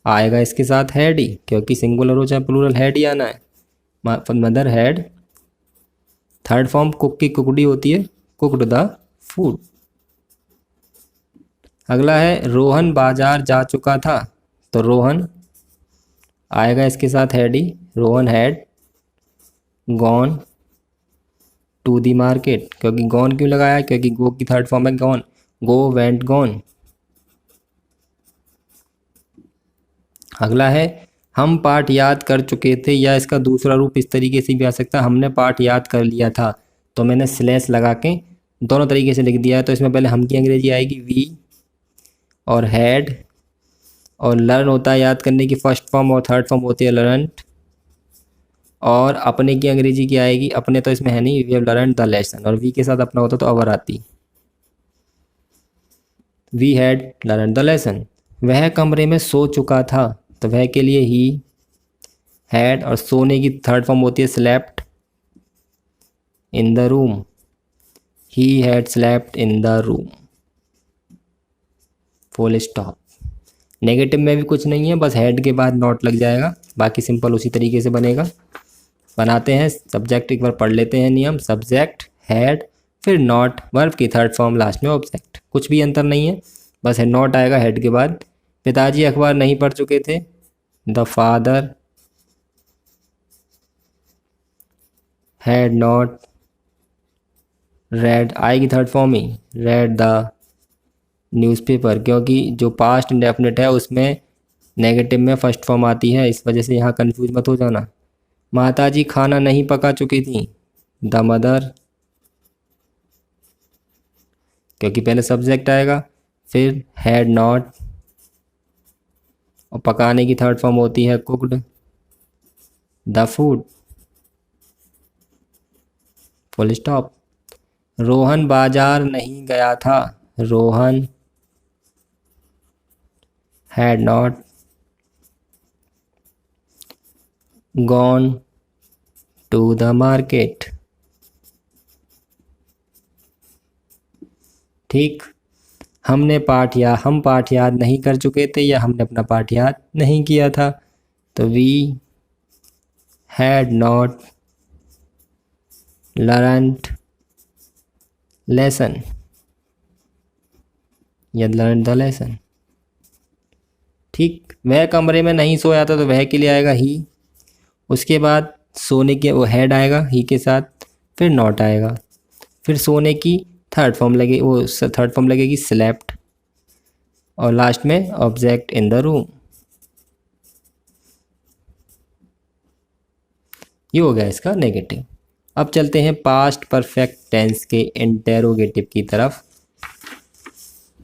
आएगा इसके साथ हैड ही, क्योंकि सिंगुलर हो चाहे प्लूरल हैड ही आना है। Mother had, third form cook की कुकड़ी होती है, कुकड द फूड। अगला है रोहन बाजार जा चुका था, तो रोहन आएगा इसके साथ हैड ही, Rohan had gone to the market. क्योंकि गॉन क्यों लगाया, क्योंकि गो की थर्ड फॉर्म है गॉन, गो, वेंट, गॉन। अगला है हम पाठ याद कर चुके थे, या इसका दूसरा रूप इस तरीके से भी आ सकता है, हमने पाठ याद कर लिया था, तो मैंने स्लैश लगा के दोनों तरीके से लिख दिया है। तो इसमें पहले हम की अंग्रेजी आएगी वी, और हैड, और लर्न होता है याद करने की फर्स्ट फॉर्म, और थर्ड फॉर्म होती है लर्नड। और अपने की अंग्रेजी की आएगी, अपने तो इसमें है नहीं, we have learned the lesson, और वी के साथ अपना होता तो अवर आती, we had learned the lesson. वह कमरे में सो चुका था, तो वह के लिए ही हैड, और सोने की थर्ड फॉर्म होती है slept in the room, he had slept in the room, full stop. Negative में भी कुछ नहीं है, बस हेड के बाद नॉट लग जाएगा, बाकी सिंपल उसी तरीके से बनेगा। बनाते हैं सब्जेक्ट, एक बार पढ़ लेते हैं नियम। सब्जेक्ट हैड, फिर नॉट, वर्ब की थर्ड फॉर्म, लास्ट में ऑब्जेक्ट, कुछ भी अंतर नहीं है, बस है नॉट आएगा हेड के बाद। पिताजी अखबार नहीं पढ़ चुके थे, the father had not read, आएगी थर्ड फॉर्म ही, रेड द न्यूज़पेपर, क्योंकि जो पास्ट इंडेफिनिट है उसमें नेगेटिव में फर्स्ट फॉर्म आती है, इस वजह से यहाँ कंफ्यूज मत हो जाना। माताजी खाना नहीं पका चुकी थी, द मदर, क्योंकि पहले सब्जेक्ट आएगा, फिर हैड नॉट, और पकाने की थर्ड फॉर्म होती है cooked the food, full stop. Rohan बाजार नहीं गया था, Rohan had not gone to the market. ठीक, हम पाठ याद नहीं कर चुके थे, या हमने अपना पाठ याद नहीं किया था, तो we had not learned lesson, या लर्न द लेसन। ठीक, वह कमरे में नहीं सोया था, तो वह के लिए आएगा ही, उसके बाद सोने के वो हेड आएगा ही के साथ, फिर नॉट आएगा, फिर सोने की थर्ड फॉर्म लगेगी स्लेप्ट, और लास्ट में ऑब्जेक्ट इन द रूम। ये हो गया इसका नेगेटिव। अब चलते हैं पास्ट परफेक्ट टेंस के इंटेरोगेटिव की तरफ,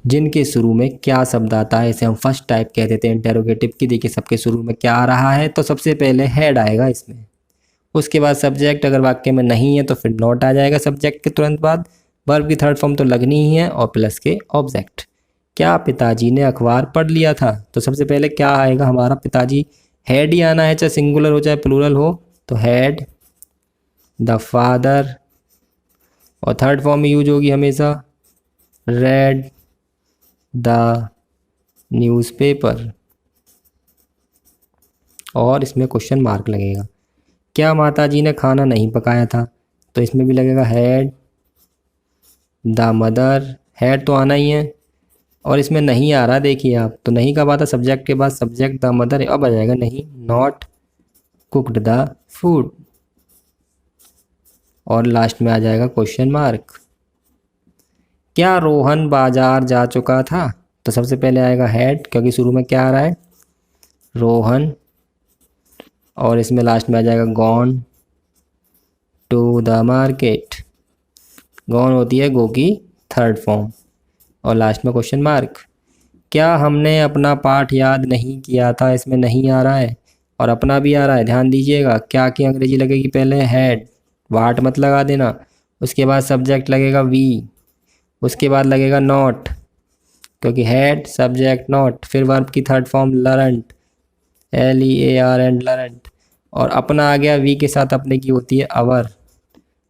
जिनके शुरू में क्या शब्द आता है, इसे हम फर्स्ट टाइप कहते थे इंटेरोगेटिव की। देखिए सबके शुरू में क्या आ रहा है, तो सबसे पहले हेड आएगा इसमें, उसके बाद सब्जेक्ट, अगर वाक्य में नहीं है तो फिर नॉट आ जाएगा सब्जेक्ट के तुरंत बाद, वर्ब की थर्ड फॉर्म तो लगनी ही है, और प्लस के ऑब्जेक्ट। क्या पिताजी ने अखबार पढ़ लिया था, तो सबसे पहले क्या आएगा हमारा, पिताजी, हेड ही आना है, चाहे सिंगुलर हो चाहे प्लूरल हो, तो हैड द फादर, और थर्ड फॉर्म में यूज होगी हमेशा रेड द न्यूज़पेपर, और इसमें क्वेश्चन मार्क लगेगा। क्या माताजी ने खाना नहीं पकाया था, तो इसमें भी लगेगा हैड द मदर, हैड तो आना ही है और इसमें नहीं आ रहा, देखिए आप, तो नहीं कब आता, सब्जेक्ट के बाद सब्जेक्ट द मदर, अब आ जाएगा नहीं, नॉट कुक्ड द फूड, और लास्ट में आ जाएगा क्वेश्चन मार्क। क्या रोहन बाजार जा चुका था, तो सबसे पहले आएगा हैड, क्योंकि शुरू में क्या आ रहा है, रोहन, और इसमें लास्ट में आ जाएगा gone to the market, gone होती है गो की थर्ड फॉर्म, और लास्ट में क्वेश्चन मार्क। क्या हमने अपना पाठ याद नहीं किया था, इसमें नहीं आ रहा है और अपना भी आ रहा है, ध्यान दीजिएगा। क्या की अंग्रेजी लगेगी, पहले हैड, वाट मत लगा देना, उसके बाद सब्जेक्ट लगेगा वी, उसके बाद लगेगा नॉट, क्योंकि हैड सब्जेक्ट नॉट, फिर वर्ब की third form learned, LEARN learned, और अपना आ गया, वी के साथ अपने की होती है अवर,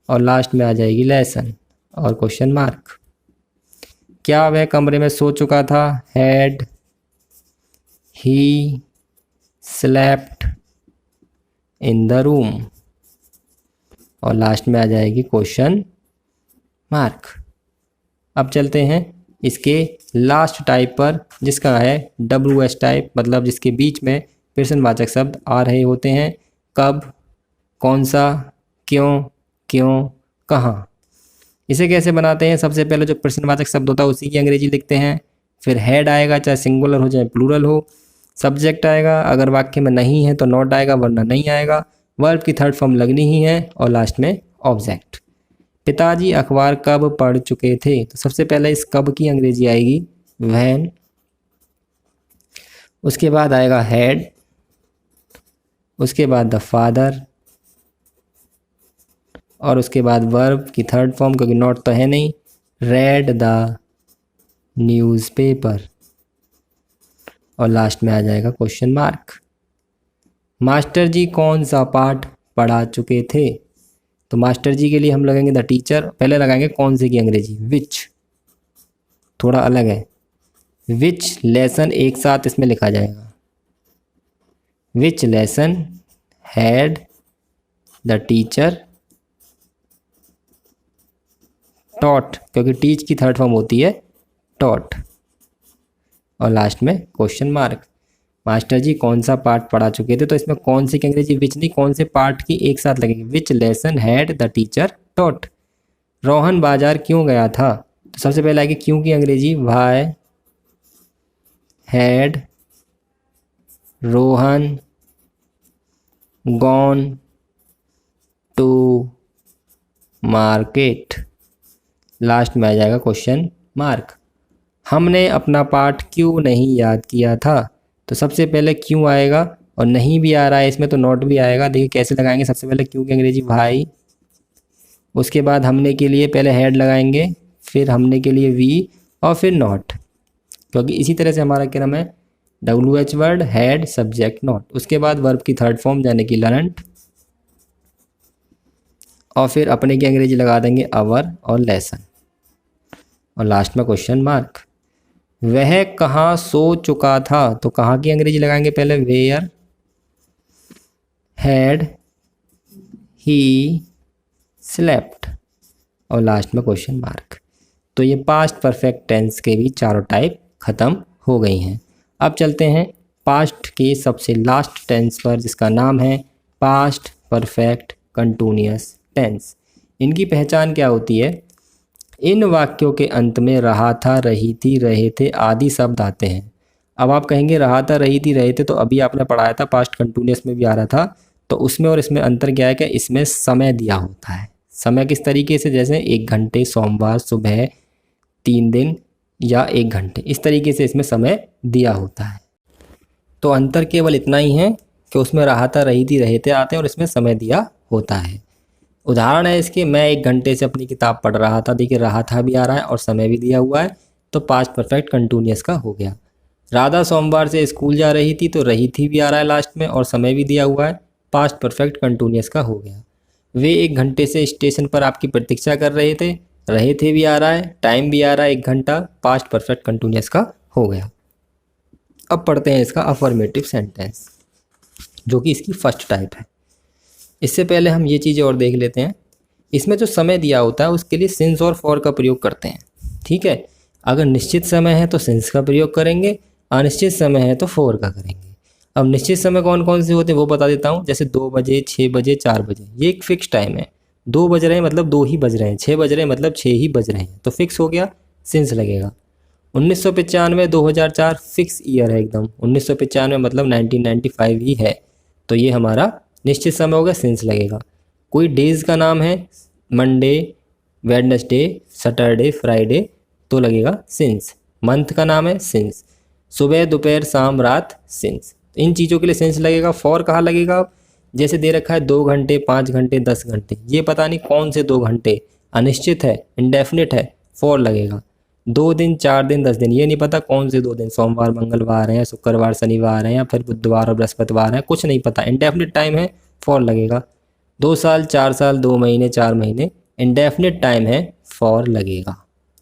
और लास्ट में आ जाएगी लेसन और क्वेश्चन मार्क। क्या वह कमरे में सो चुका था, had he slept in the room, और लास्ट में आ जाएगी क्वेश्चन मार्क। अब चलते हैं इसके लास्ट टाइप पर, जिसका है WS टाइप, मतलब जिसके बीच में प्रश्नवाचक शब्द आ रहे होते हैं, कब, कौन सा, क्यों, क्यों, कहाँ। इसे कैसे बनाते हैं, सबसे पहले जो प्रश्नवाचक शब्द होता है उसी की अंग्रेजी लिखते हैं, फिर हेड आएगा, चाहे सिंगुलर हो चाहे प्लूरल हो, सब्जेक्ट आएगा, अगर वाक्य में नहीं है तो नॉट आएगा वरना नहीं आएगा, वर्ब की थर्ड फॉर्म लगनी ही है, और लास्ट में ऑब्जेक्ट। पिताजी अखबार कब पढ़ चुके थे, तो सबसे पहले इस कब की अंग्रेजी आएगी व्हेन, उसके बाद आएगा हेड, उसके बाद द फादर, और उसके बाद वर्ब की थर्ड फॉर्म, क्योंकि नॉट तो है नहीं, रेड द न्यूज़पेपर, और लास्ट में आ जाएगा क्वेश्चन मार्क। मास्टर जी कौन सा पाठ पढ़ा चुके थे, तो मास्टर जी के लिए हम लगाएंगे द टीचर, पहले लगाएंगे कौन से की अंग्रेजी, विच, थोड़ा अलग है, विच लेसन एक साथ इसमें लिखा जाएगा, विच lesson had the teacher taught, क्योंकि टीच की थर्ड फॉर्म होती है टॉट, और लास्ट में क्वेश्चन मार्क। मास्टर जी कौन सा पाठ पढ़ा चुके थे, तो इसमें कौन सी की अंग्रेजी विच नहीं, कौन से पाठ की एक साथ लगेगी, विच lesson had the teacher taught. Rohan बाजार क्यों गया था, तो सबसे पहले आएगी क्यों की अंग्रेजी, why had Rohan gone to market, last में आ जाएगा क्वेश्चन मार्क। हमने अपना पाठ क्यों नहीं याद किया था, तो सबसे पहले क्यों आएगा, और नहीं भी आ रहा है इसमें तो नॉट भी आएगा, देखिए कैसे लगाएंगे, सबसे पहले क्यों की अंग्रेजी भाई, उसके बाद हमने के लिए पहले हेड लगाएंगे, फिर हमने के लिए वी, और फिर नॉट, क्योंकि इसी तरह से हमारा क्या नाम है, WH word, head subject not, उसके बाद वर्ब की थर्ड फॉर्म यानी कि लर्नड, और फिर अपने की अंग्रेजी लगा देंगे अवर और लेसन, और लास्ट में क्वेश्चन मार्क। वह कहाँ सो चुका था, तो कहाँ की अंग्रेजी लगाएंगे, पहले वेयर हैड ही स्लेप्ट, और लास्ट में क्वेश्चन मार्क। तो ये पास्ट परफेक्ट टेंस के भी चारों टाइप खत्म हो गई हैं। अब चलते हैं पास्ट के सबसे लास्ट टेंस पर, जिसका नाम है पास्ट परफेक्ट कंटिन्यूअस टेंस। इनकी पहचान क्या होती है, इन वाक्यों के अंत में रहा था, रही थी, रहे थे आदि शब्द आते हैं। अब आप कहेंगे रहा था, रही थी, रहे थे, तो अभी आपने पढ़ाया था पास्ट कंटिन्यूअस में भी आ रहा था, तो उसमें और इसमें अंतर क्या है कि इसमें समय दिया होता है। समय किस तरीके से, जैसे 1 घंटे, सोमवार, सुबह, 3 दिन, या 1 घंटे, इस तरीके से इसमें समय दिया होता है। तो अंतर केवल इतना ही है कि उसमें रहा था, रही थी, रहे थे आते हैं, और इसमें समय दिया होता है। उदाहरण है इसके, मैं 1 घंटे से अपनी किताब पढ़ रहा था, देखिए रहा था भी आ रहा है और समय भी दिया हुआ है, तो पास्ट परफेक्ट कंटिन्यूअस का हो गया। राधा सोमवार से स्कूल जा रही थी, तो रही थी भी आ रहा है लास्ट में और समय भी दिया हुआ है, पास्ट परफेक्ट कंटिन्यूअस का हो गया। वे 1 घंटे से स्टेशन पर आपकी प्रतीक्षा कर रहे थे, रहे थे भी आ रहा है, टाइम भी आ रहा है 1 घंटा, पास्ट परफेक्ट कंटिन्यूअस का हो गया। अब पढ़ते हैं इसका अफर्मेटिव सेंटेंस, जो कि इसकी फर्स्ट टाइप है। इससे पहले हम ये चीज़ें और देख लेते हैं। इसमें जो समय दिया होता है उसके लिए सिंस और फॉर का प्रयोग करते हैं, ठीक है। अगर निश्चित समय है तो सिंस का प्रयोग करेंगे, अनिश्चित समय है तो फॉर का करेंगे। अब निश्चित समय कौन कौन से होते हैं वो बता देता हूँ। जैसे 2 बजे, 6 बजे, 4 बजे, ये एक फिक्स टाइम है। 2 बज रहे हैं मतलब 2 ही बज रहे हैं, 6 बज रहे हैं मतलब 6 ही बज रहे हैं, तो फिक्स हो गया, सिंस लगेगा। 1995, 2004 फिक्स ईयर है एकदम। 1995 मतलब 1995 ही है, तो ये हमारा निश्चित समय हो गया, सिंस लगेगा। कोई डेज का नाम है, मंडे, वेडनेसडे, सैटरडे, फ्राइडे, तो लगेगा सिंस। मंथ का नाम है, सिंस। सुबह, दोपहर, शाम, रात, सिंस। इन चीज़ों के लिए सिंस लगेगा। फॉर कहाँ लगेगा? जैसे दे रखा है 2 घंटे, 5 घंटे, 10 घंटे, ये पता नहीं कौन से 2 घंटे, अनिश्चित है, इंडेफिनिट है, फॉर लगेगा। 2 दिन, 4 दिन, 10 दिन, ये नहीं पता कौन से 2 दिन, सोमवार, मंगलवार है, शुक्रवार, शनिवार है, या फिर बुधवार और बृहस्पतिवार है, कुछ नहीं पता, इंडेफिनिट टाइम है, फॉर लगेगा। 2 साल, 4 साल, 2 महीने, 4 महीने, इंडेफिनिट टाइम है, फॉर लगेगा,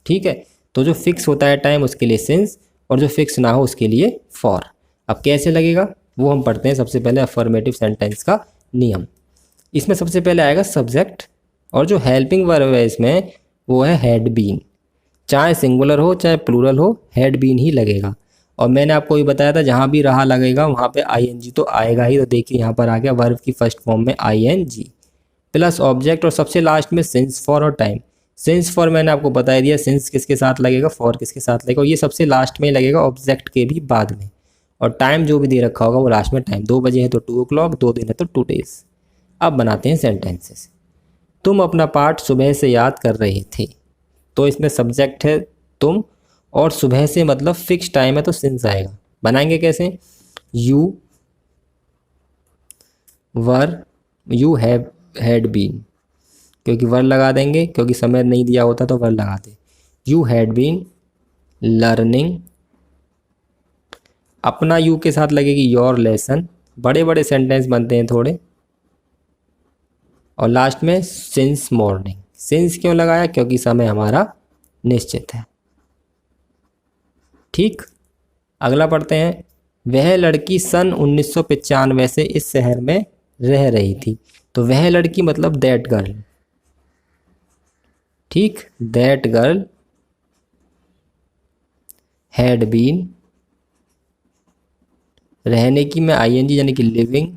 ठीक है। तो जो फिक्स होता है टाइम उसके लिए सिंस, और जो फिक्स ना हो उसके लिए फॉर। अब कैसे लगेगा वो हम पढ़ते हैं। सबसे पहले अफर्मेटिव सेंटेंस का नियम। इसमें सबसे पहले आएगा सब्जेक्ट, और जो हेल्पिंग वर्ब है इसमें वो है हैड बीन। चाहे सिंगुलर हो चाहे प्लूरल हो, हैड बीन ही लगेगा। और मैंने आपको ये बताया था जहाँ भी रहा लगेगा वहाँ पे आईएनजी तो आएगा ही। तो देखिए यहाँ पर आ गया वर्ब की फर्स्ट फॉर्म में आईएनजी प्लस ऑब्जेक्ट, और सबसे लास्ट में सिंस, फॉर और टाइम। सिंस फॉर मैंने आपको बता दिया, सिंस किसके साथ लगेगा, फॉर किसके साथ लगेगा, और ये सबसे लास्ट में ही लगेगा, ऑब्जेक्ट के भी बाद में। और टाइम जो भी दे रखा होगा वो लास्ट में टाइम। 2 बजे है तो 2 o'clock, 2 दिन है तो 2 days। अब बनाते हैं सेंटेंसेस। तुम अपना पाठ सुबह से याद कर रहे थे, तो इसमें सब्जेक्ट है तुम, और सुबह से मतलब फिक्स टाइम है तो सिंस आएगा। बनाएंगे कैसे? You were, you have had been, क्योंकि वर लगा देंगे, क्योंकि समय नहीं दिया होता तो वर लगाते। यू हैड बीन लर्निंग, अपना यू के साथ लगेगी योर लेसन। बड़े बड़े सेंटेंस बनते हैं थोड़े। और लास्ट में सिंस मॉर्निंग। सिंस क्यों लगाया? क्योंकि समय हमारा निश्चित है, ठीक। अगला पढ़ते हैं। वह लड़की सन 1995 से इस शहर में रह रही थी, तो वह लड़की मतलब दैट गर्ल, ठीक। दैट गर्ल हैड बीन, रहने की में आईएनजी यानी कि लिविंग।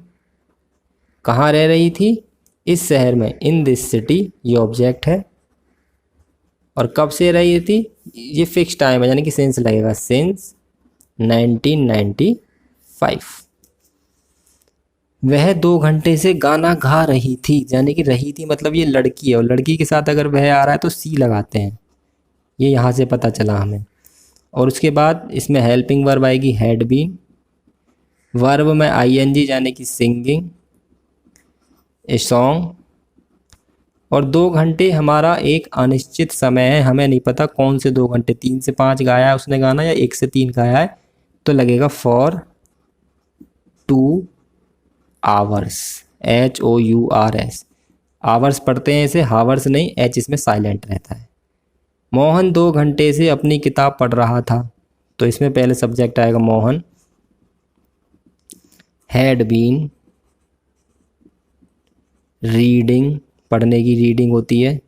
कहाँ रह रही थी? इस शहर में, इन दिस सिटी, ये ऑब्जेक्ट है। और कब से रही थी? ये फिक्स टाइम है यानी कि सिंस लगेगा, सिंस 1995। वह 2 घंटे से गाना गा रही थी, यानी कि रही थी मतलब ये लड़की है, और लड़की के साथ अगर वह आ रहा है तो सी लगाते हैं, ये यहाँ से पता चला हमें। और उसके बाद इसमें हेल्पिंग वर्ब आएगी हैड बीन, वर्ब में आईएनजी यानी कि सिंगिंग ए सॉन्ग। और 2 घंटे हमारा एक अनिश्चित समय है, हमें नहीं पता कौन से 2 घंटे, 3 से 5 गाया है उसने गाना या 1 से 3 गाया है, तो लगेगा फॉर 2 आवर्स, HOURS। आवर्स पढ़ते हैं इसे, हावर्स नहीं, एच इसमें साइलेंट रहता है। मोहन 2 घंटे से अपनी किताब पढ़ रहा था, तो इसमें पहले सब्जेक्ट आएगा मोहन, हैड बीन रीडिंग, पढ़ने की रीडिंग होती है।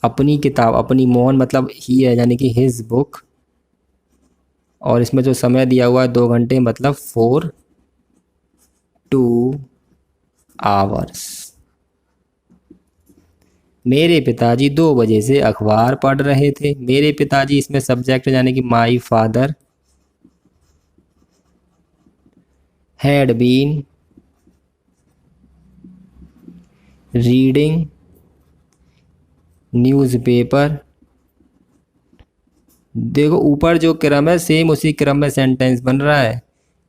अपनी किताब, अपनी, मोहन मतलब ही है यानी कि हिज बुक। और इसमें जो समय दिया हुआ है 2 घंटे मतलब 2 आवर्स। मेरे पिताजी 2 बजे से अखबार पढ़ रहे थे। मेरे पिताजी इसमें सब्जेक्ट यानी कि my father had been reading newspaper. देखो ऊपर जो क्रम है सेम उसी क्रम में सेंटेंस बन रहा है।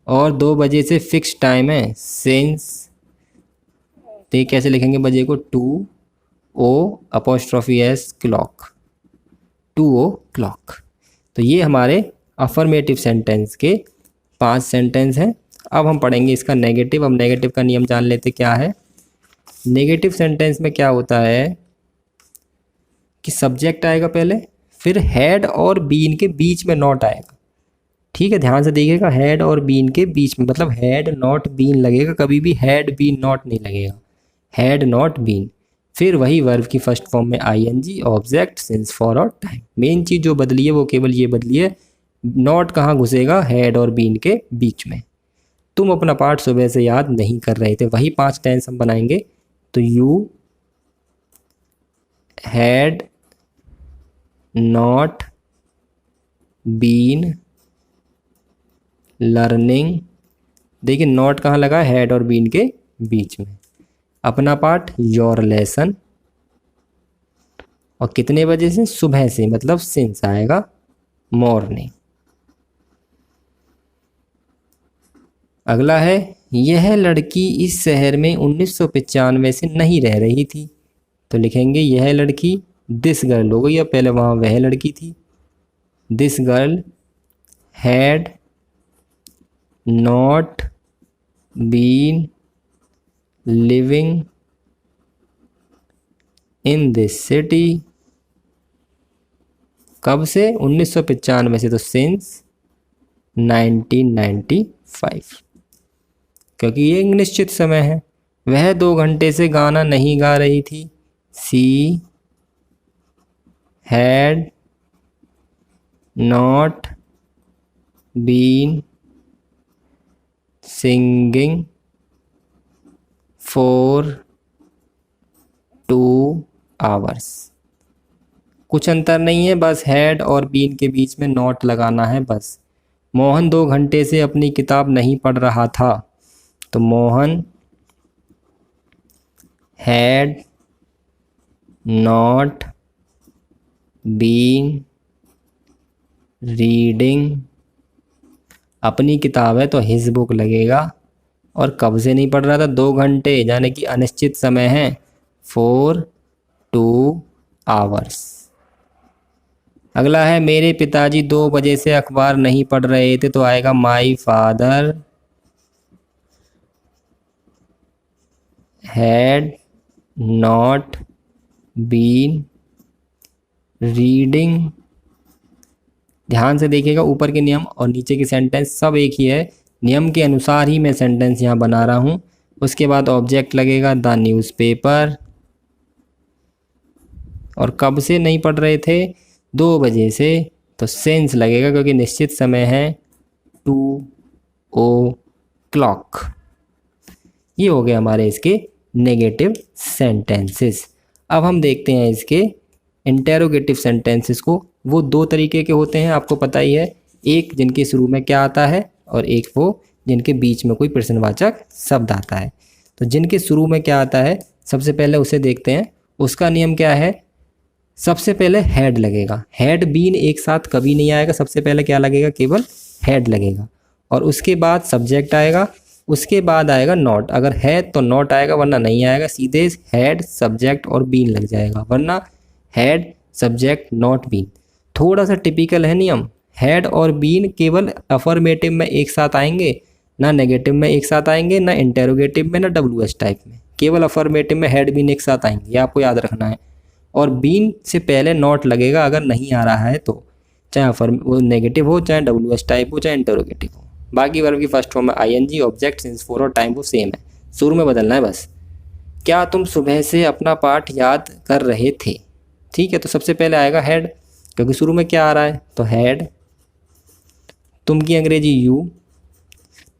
और 2 बजे से फिक्स टाइम है, सिंस। तो कैसे लिखेंगे बजे को? 2 क्लॉक, 2 o'clock। तो ये हमारे अफर्मेटिव सेंटेंस के 5 सेंटेंस हैं। अब हम पढ़ेंगे इसका नेगेटिव। अब नेगेटिव का नियम जान लेते क्या है। नेगेटिव सेंटेंस में क्या होता है कि सब्जेक्ट आएगा पहले, फिर हैड और बीन के बीच में नॉट आएगा। ठीक है, ध्यान से देखिएगा, हैड और बीन के बीच में, मतलब हैड नॉट बीन लगेगा, कभी भी हैड बीन नॉट नहीं लगेगा, हैड नॉट बीन। फिर वही वर्ब की फर्स्ट फॉर्म में आईएनजी, ऑब्जेक्ट, सिंस, फॉर और टाइम। मेन चीज़ जो बदली है वो केवल ये बदली है, नॉट कहाँ घुसेगा, हैड और बीन के बीच में। तुम अपना पार्ट सुबह से याद नहीं कर रहे थे, वही 5 टेंस हम बनाएंगे। तो you had not been learning, देखिए नॉट कहाँ लगा, हैड और बीन के बीच में। अपना पार्ट योर लेसन, और कितने बजे से, सुबह से, मतलब सिंस आएगा, मॉर्निंग। अगला है, यह लड़की इस शहर में 1995 से नहीं रह रही थी। तो लिखेंगे यह लड़की, दिस गर्ल हो गई, अब पहले वहाँ वह लड़की थी। This girl had not been living in this city, कब से, 1995 से, तो सिंस 1995, क्योंकि ये एक निश्चित समय है। वह 2 घंटे से गाना नहीं गा रही थी। She had not been singing for 2 hours. कुछ अंतर नहीं है, बस हैड और बीन के बीच में नॉट लगाना है बस। मोहन 2 घंटे से अपनी किताब नहीं पढ़ रहा था। तो Mohan had not been reading, अपनी किताब है तो हिज बुक लगेगा, और कब से नहीं पढ़ रहा था, 2 घंटे, यानी कि अनिश्चित समय है, फॉर 2 आवर्स। अगला है, मेरे पिताजी 2 बजे से अखबार नहीं पढ़ रहे थे। तो आएगा my father had not been reading. ध्यान से देखिएगा, ऊपर के नियम और नीचे की सेंटेंस सब एक ही है, नियम के अनुसार ही मैं सेंटेंस यहाँ बना रहा हूँ। उसके बाद ऑब्जेक्ट लगेगा द न्यूज़पेपर, और कब से नहीं पढ़ रहे थे, 2 बजे से, तो सेंस लगेगा क्योंकि निश्चित समय है 2 o'clock। ये हो गए हमारे इसके नेगेटिव सेंटेंसेस। अब हम देखते हैं इसके इंटेरोगेटिव सेंटेंसेस को। वो 2 तरीके के होते हैं, आपको पता ही है, एक जिनके शुरू में क्या आता है, और एक वो जिनके बीच में कोई प्रश्नवाचक शब्द आता है। तो जिनके शुरू में क्या आता है, सबसे पहले उसे देखते हैं। उसका नियम क्या है, सबसे पहले हेड लगेगा, हेड बीन एक साथ कभी नहीं आएगा, सबसे पहले क्या लगेगा, केवल हेड लगेगा, और उसके बाद सब्जेक्ट आएगा, उसके बाद आएगा नॉट। अगर है तो नॉट आएगा, वरना नहीं आएगा, सीधे हेड सब्जेक्ट और बीन लग जाएगा, वरना हेड सब्जेक्ट नॉट बीन। थोड़ा सा टिपिकल है नियम, हेड और बीन केवल अफर्मेटिव में एक साथ आएंगे, ना नेगेटिव में एक साथ आएंगे, ना इंटेरोगेटिव में, ना WH टाइप में, केवल अफर्मेटिव में हेड बीन एक साथ आएंगे, ये आपको याद रखना है। और बीन से पहले नॉट लगेगा अगर नहीं आ रहा है तो, चाहे वो नेगेटिव हो, चाहे WH टाइप हो, चाहे इंटेरोगेटिव हो। बाकी वर्ब की फर्स्ट फॉर्म में आईएनजी, ऑब्जेक्ट, सिंस, फॉर और टाइम वो सेम है, शुरू में बदलना है बस। क्या तुम सुबह से अपना पाठ याद कर रहे थे, ठीक है, तो सबसे पहले आएगा हेड, क्योंकि शुरू में क्या आ रहा है, तो हेड। तुम की अंग्रेजी यू,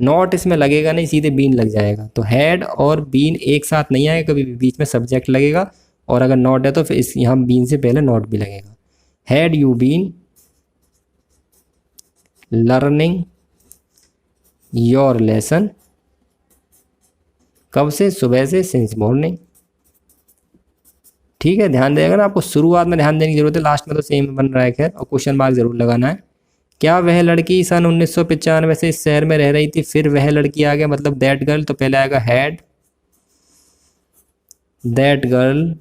नॉट इसमें लगेगा नहीं, सीधे बीन लग जाएगा, तो हेड और बीन एक साथ नहीं आएगा, कभी भी बीच में सब्जेक्ट लगेगा, और अगर नॉट है तो फिर इस यहाँ बीन से पहले नॉट भी लगेगा। Had you been learning your lesson, कब से, सुबह से, सिंस मॉर्निंग। ठीक है, ध्यान देगा ना, आपको शुरुआत में ध्यान देने की जरूरत है, लास्ट में तो सेम बन रहा है, खैर, और क्वेश्चन मार्क जरूर लगाना है। क्या वह लड़की सन 1995 से इस शहर में रह रही थी, फिर वह लड़की आ गया, मतलब दैट गर्ल, तो पहले आएगा हैड दैट गर्ल,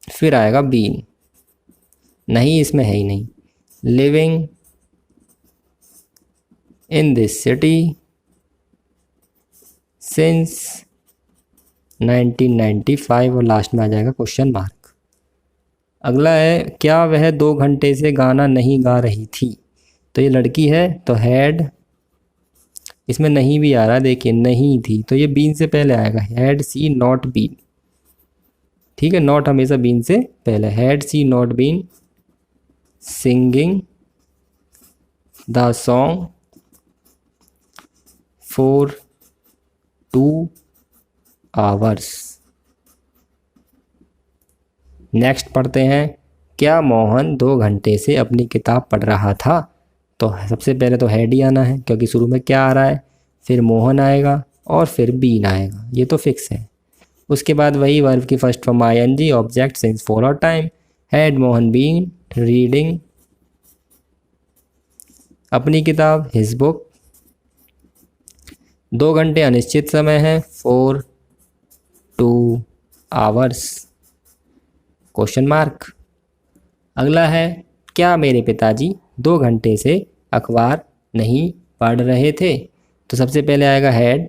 फिर आएगा बीन, नहीं इसमें है ही नहीं, living in this city since 1995, और लास्ट में आ जाएगा क्वेश्चन मार्क। अगला है क्या वह 2 घंटे से गाना नहीं गा रही थी। तो ये लड़की है तो हैड, इसमें नहीं भी आ रहा है, देखिए नहीं थी, तो ये बीन से पहले आएगा, हैड सी नॉट बीन। ठीक है, नॉट हमेशा बीन से पहले। Had she not been singing the song for 2 hours. Next पढ़ते हैं, क्या मोहन 2 घंटे से अपनी किताब पढ़ रहा था। तो सबसे पहले तो हैड ही आना है क्योंकि शुरू में क्या आ रहा है, फिर मोहन आएगा और फिर बीन आएगा, ये तो फिक्स है। उसके बाद वही वर्ब की first form ING, object since for और time. Had Mohan been reading अपनी किताब, हिज बुक। 2 घंटे अनिश्चित समय है, फॉर 2 आवर्स क्वेश्चन मार्क। अगला है क्या मेरे पिताजी 2 घंटे से अखबार नहीं पढ़ रहे थे। तो सबसे पहले आएगा हैड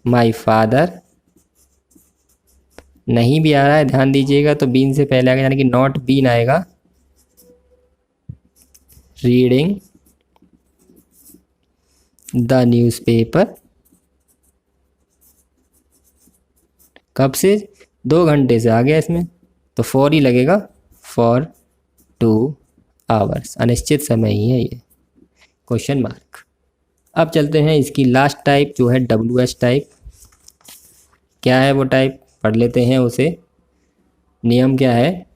माई फादर, नहीं भी आ रहा है ध्यान दीजिएगा, तो बीन से पहले आएगा यानी कि नॉट बीन आएगा, रीडिंग द न्यूज़पेपर। कब से, 2 घंटे से आ गया इसमें, तो फॉर ही लगेगा, फॉर 2 आवर्स, अनिश्चित समय ही है ये, क्वेश्चन मार्क। अब चलते हैं इसकी लास्ट टाइप जो है WH टाइप। क्या है वो टाइप, पढ़ लेते हैं उसे। नियम क्या है,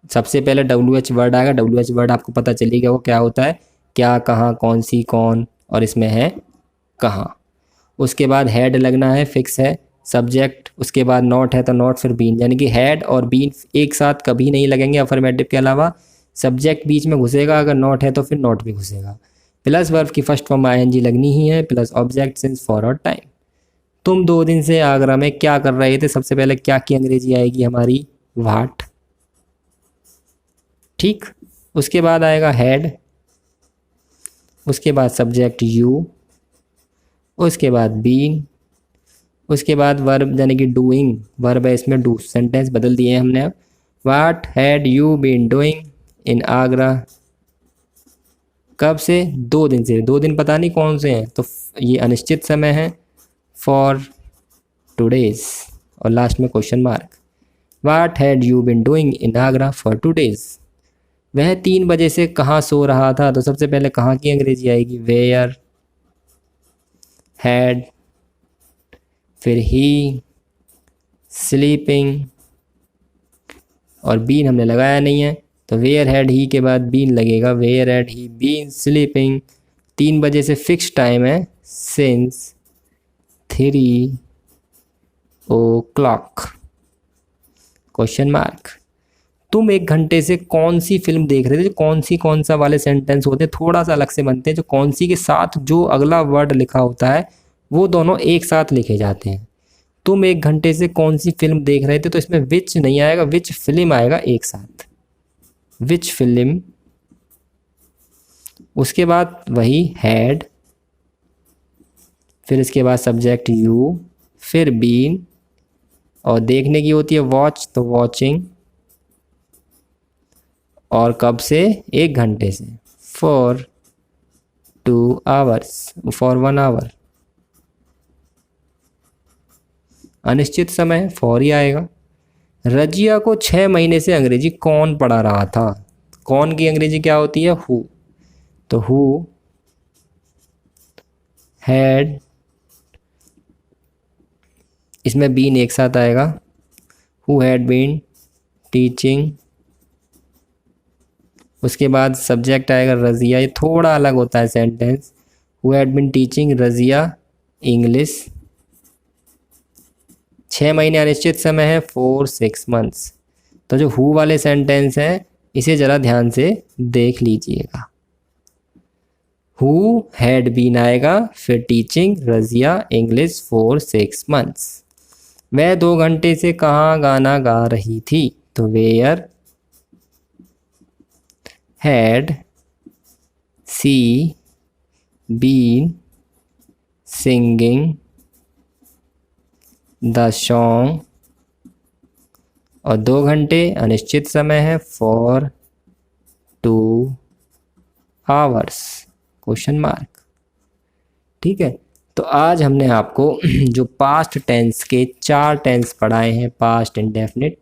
सबसे पहले WH वर्ड आएगा, WH वर्ड आपको पता चलेगा वो क्या होता है, क्या, कहाँ, कौन सी, कौन, और इसमें है कहाँ। उसके बाद हैड लगना है, फिक्स है, सब्जेक्ट। उसके बाद नॉट है तो नॉट, फिर बीन, यानी कि हैड और बीन एक साथ कभी नहीं लगेंगे अफर्मेटिव के अलावा। सब्जेक्ट बीच में घुसेगा, अगर नॉट है तो फिर नॉट भी घुसेगा। प्लस वर्ब की फर्स्ट फॉर्म आईएनजी लगनी ही है, प्लस ऑब्जेक्ट सिंस फॉर और टाइम। तुम 2 दिन से आगरा में क्या कर रहे थे, सबसे पहले क्या की अंग्रेजी आएगी हमारी, वाट। ठीक, उसके बाद आएगा हैड, उसके बाद सब्जेक्ट यू, उसके बाद बीन, उसके बाद वर्ब यानी कि डूइंग, वर्ब है इसमें डू, सेंटेंस बदल दिए हैं हमने अब। What had you been doing in Agra, कब से, 2 दिन से, 2 दिन पता नहीं कौन से हैं, तो ये अनिश्चित समय है, फॉर 2 days, और लास्ट में question mark. What had you been doing in Agra for 2 days। वह 3 बजे से कहाँ सो रहा था, तो सबसे पहले कहाँ की अंग्रेजी आएगी, वेयर, हैड, फिर ही, स्लीपिंग, और बीन हमने लगाया नहीं है, तो वेयर हैड ही के बाद बीन लगेगा, where had he been sleeping. 3 बजे से फिक्स टाइम है, सिंस 3 o'clock, क्वेश्चन मार्क। तुम 1 घंटे से कौन सी फिल्म देख रहे थे, कौन सा वाले सेंटेंस होते हैं थोड़ा सा अलग से बनते हैं, जो कौन सी के साथ जो अगला वर्ड लिखा होता है वो दोनों एक साथ लिखे जाते हैं। तुम 1 घंटे से कौन सी फिल्म देख रहे थे, तो इसमें विच नहीं आएगा, विच फिल्म आएगा एक साथ, विच फिल्म। उसके बाद वही हैड, फिर इसके बाद सब्जेक्ट यू, फिर बीन, और देखने की होती है वॉच, तो वॉचिंग, और कब से, 1 घंटे से, फॉर 2 hours, फॉर 1 hour, अनिश्चित समय, फॉर ही आएगा। रजिया को 6 महीने से अंग्रेजी कौन पढ़ा रहा था, कौन की अंग्रेजी क्या होती है, हु, तो हु हैड, इसमें बीन एक साथ आएगा, हु हैड बीन टीचिंग। उसके बाद सब्जेक्ट आएगा रजिया, ये थोड़ा अलग होता है sentence, who had been teaching Razia English. 6 महीने अनिश्चित समय है, 4 months। तो जो हु वाले सेंटेंस हैं इसे ज़रा ध्यान से देख लीजिएगा। हु हैड बीन आएगा, फिर teaching Razia English for 6 months। वह 2 घंटे से कहाँ गाना गा रही थी, तो where had she been singing the song और 2 घंटे अनिश्चित समय है, फॉर 2 आवर्स क्वेश्चन मार्क। ठीक है, तो आज हमने आपको जो पास्ट टेंस के 4 टेंस पढ़ाए हैं, past indefinite,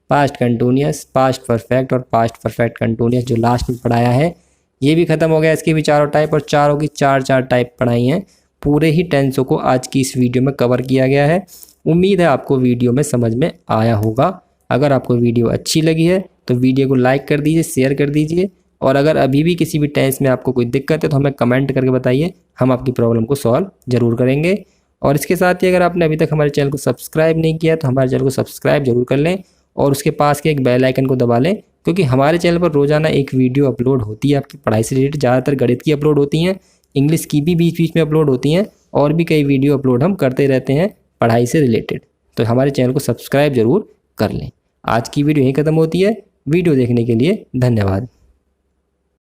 past continuous, past perfect और पास्ट परफेक्ट कंटिन्यूअस, जो लास्ट में पढ़ाया है ये भी ख़त्म हो गया। इसके भी चारों टाइप, और चारों की 4 टाइप पढ़ाई हैं। पूरे ही टेंसों को आज की इस वीडियो में कवर किया गया है। उम्मीद है आपको वीडियो में समझ में आया होगा। अगर आपको वीडियो अच्छी लगी है तो वीडियो को लाइक कर दीजिए, शेयर कर दीजिए, और अगर अभी भी किसी भी टेंस में आपको कोई दिक्कत है तो हमें कमेंट करके बताइए, हम आपकी प्रॉब्लम को सॉल्व ज़रूर करेंगे। और इसके साथ ही अगर आपने अभी तक हमारे चैनल को सब्सक्राइब नहीं किया तो हमारे चैनल को सब्सक्राइब जरूर कर लें और उसके पास के एक बेल आइकन को दबा लें, क्योंकि हमारे चैनल पर रोज़ाना एक वीडियो अपलोड होती है आपकी पढ़ाई से रिलेटेड। ज़्यादातर गणित की अपलोड होती हैं, इंग्लिश की भी बीच बीच में अपलोड होती हैं, और भी कई वीडियो अपलोड हम करते रहते हैं पढ़ाई से रिलेटेड। तो हमारे चैनल को सब्सक्राइब जरूर कर लें। आज की वीडियो यहीं ख़त्म होती है। वीडियो देखने के लिए धन्यवाद।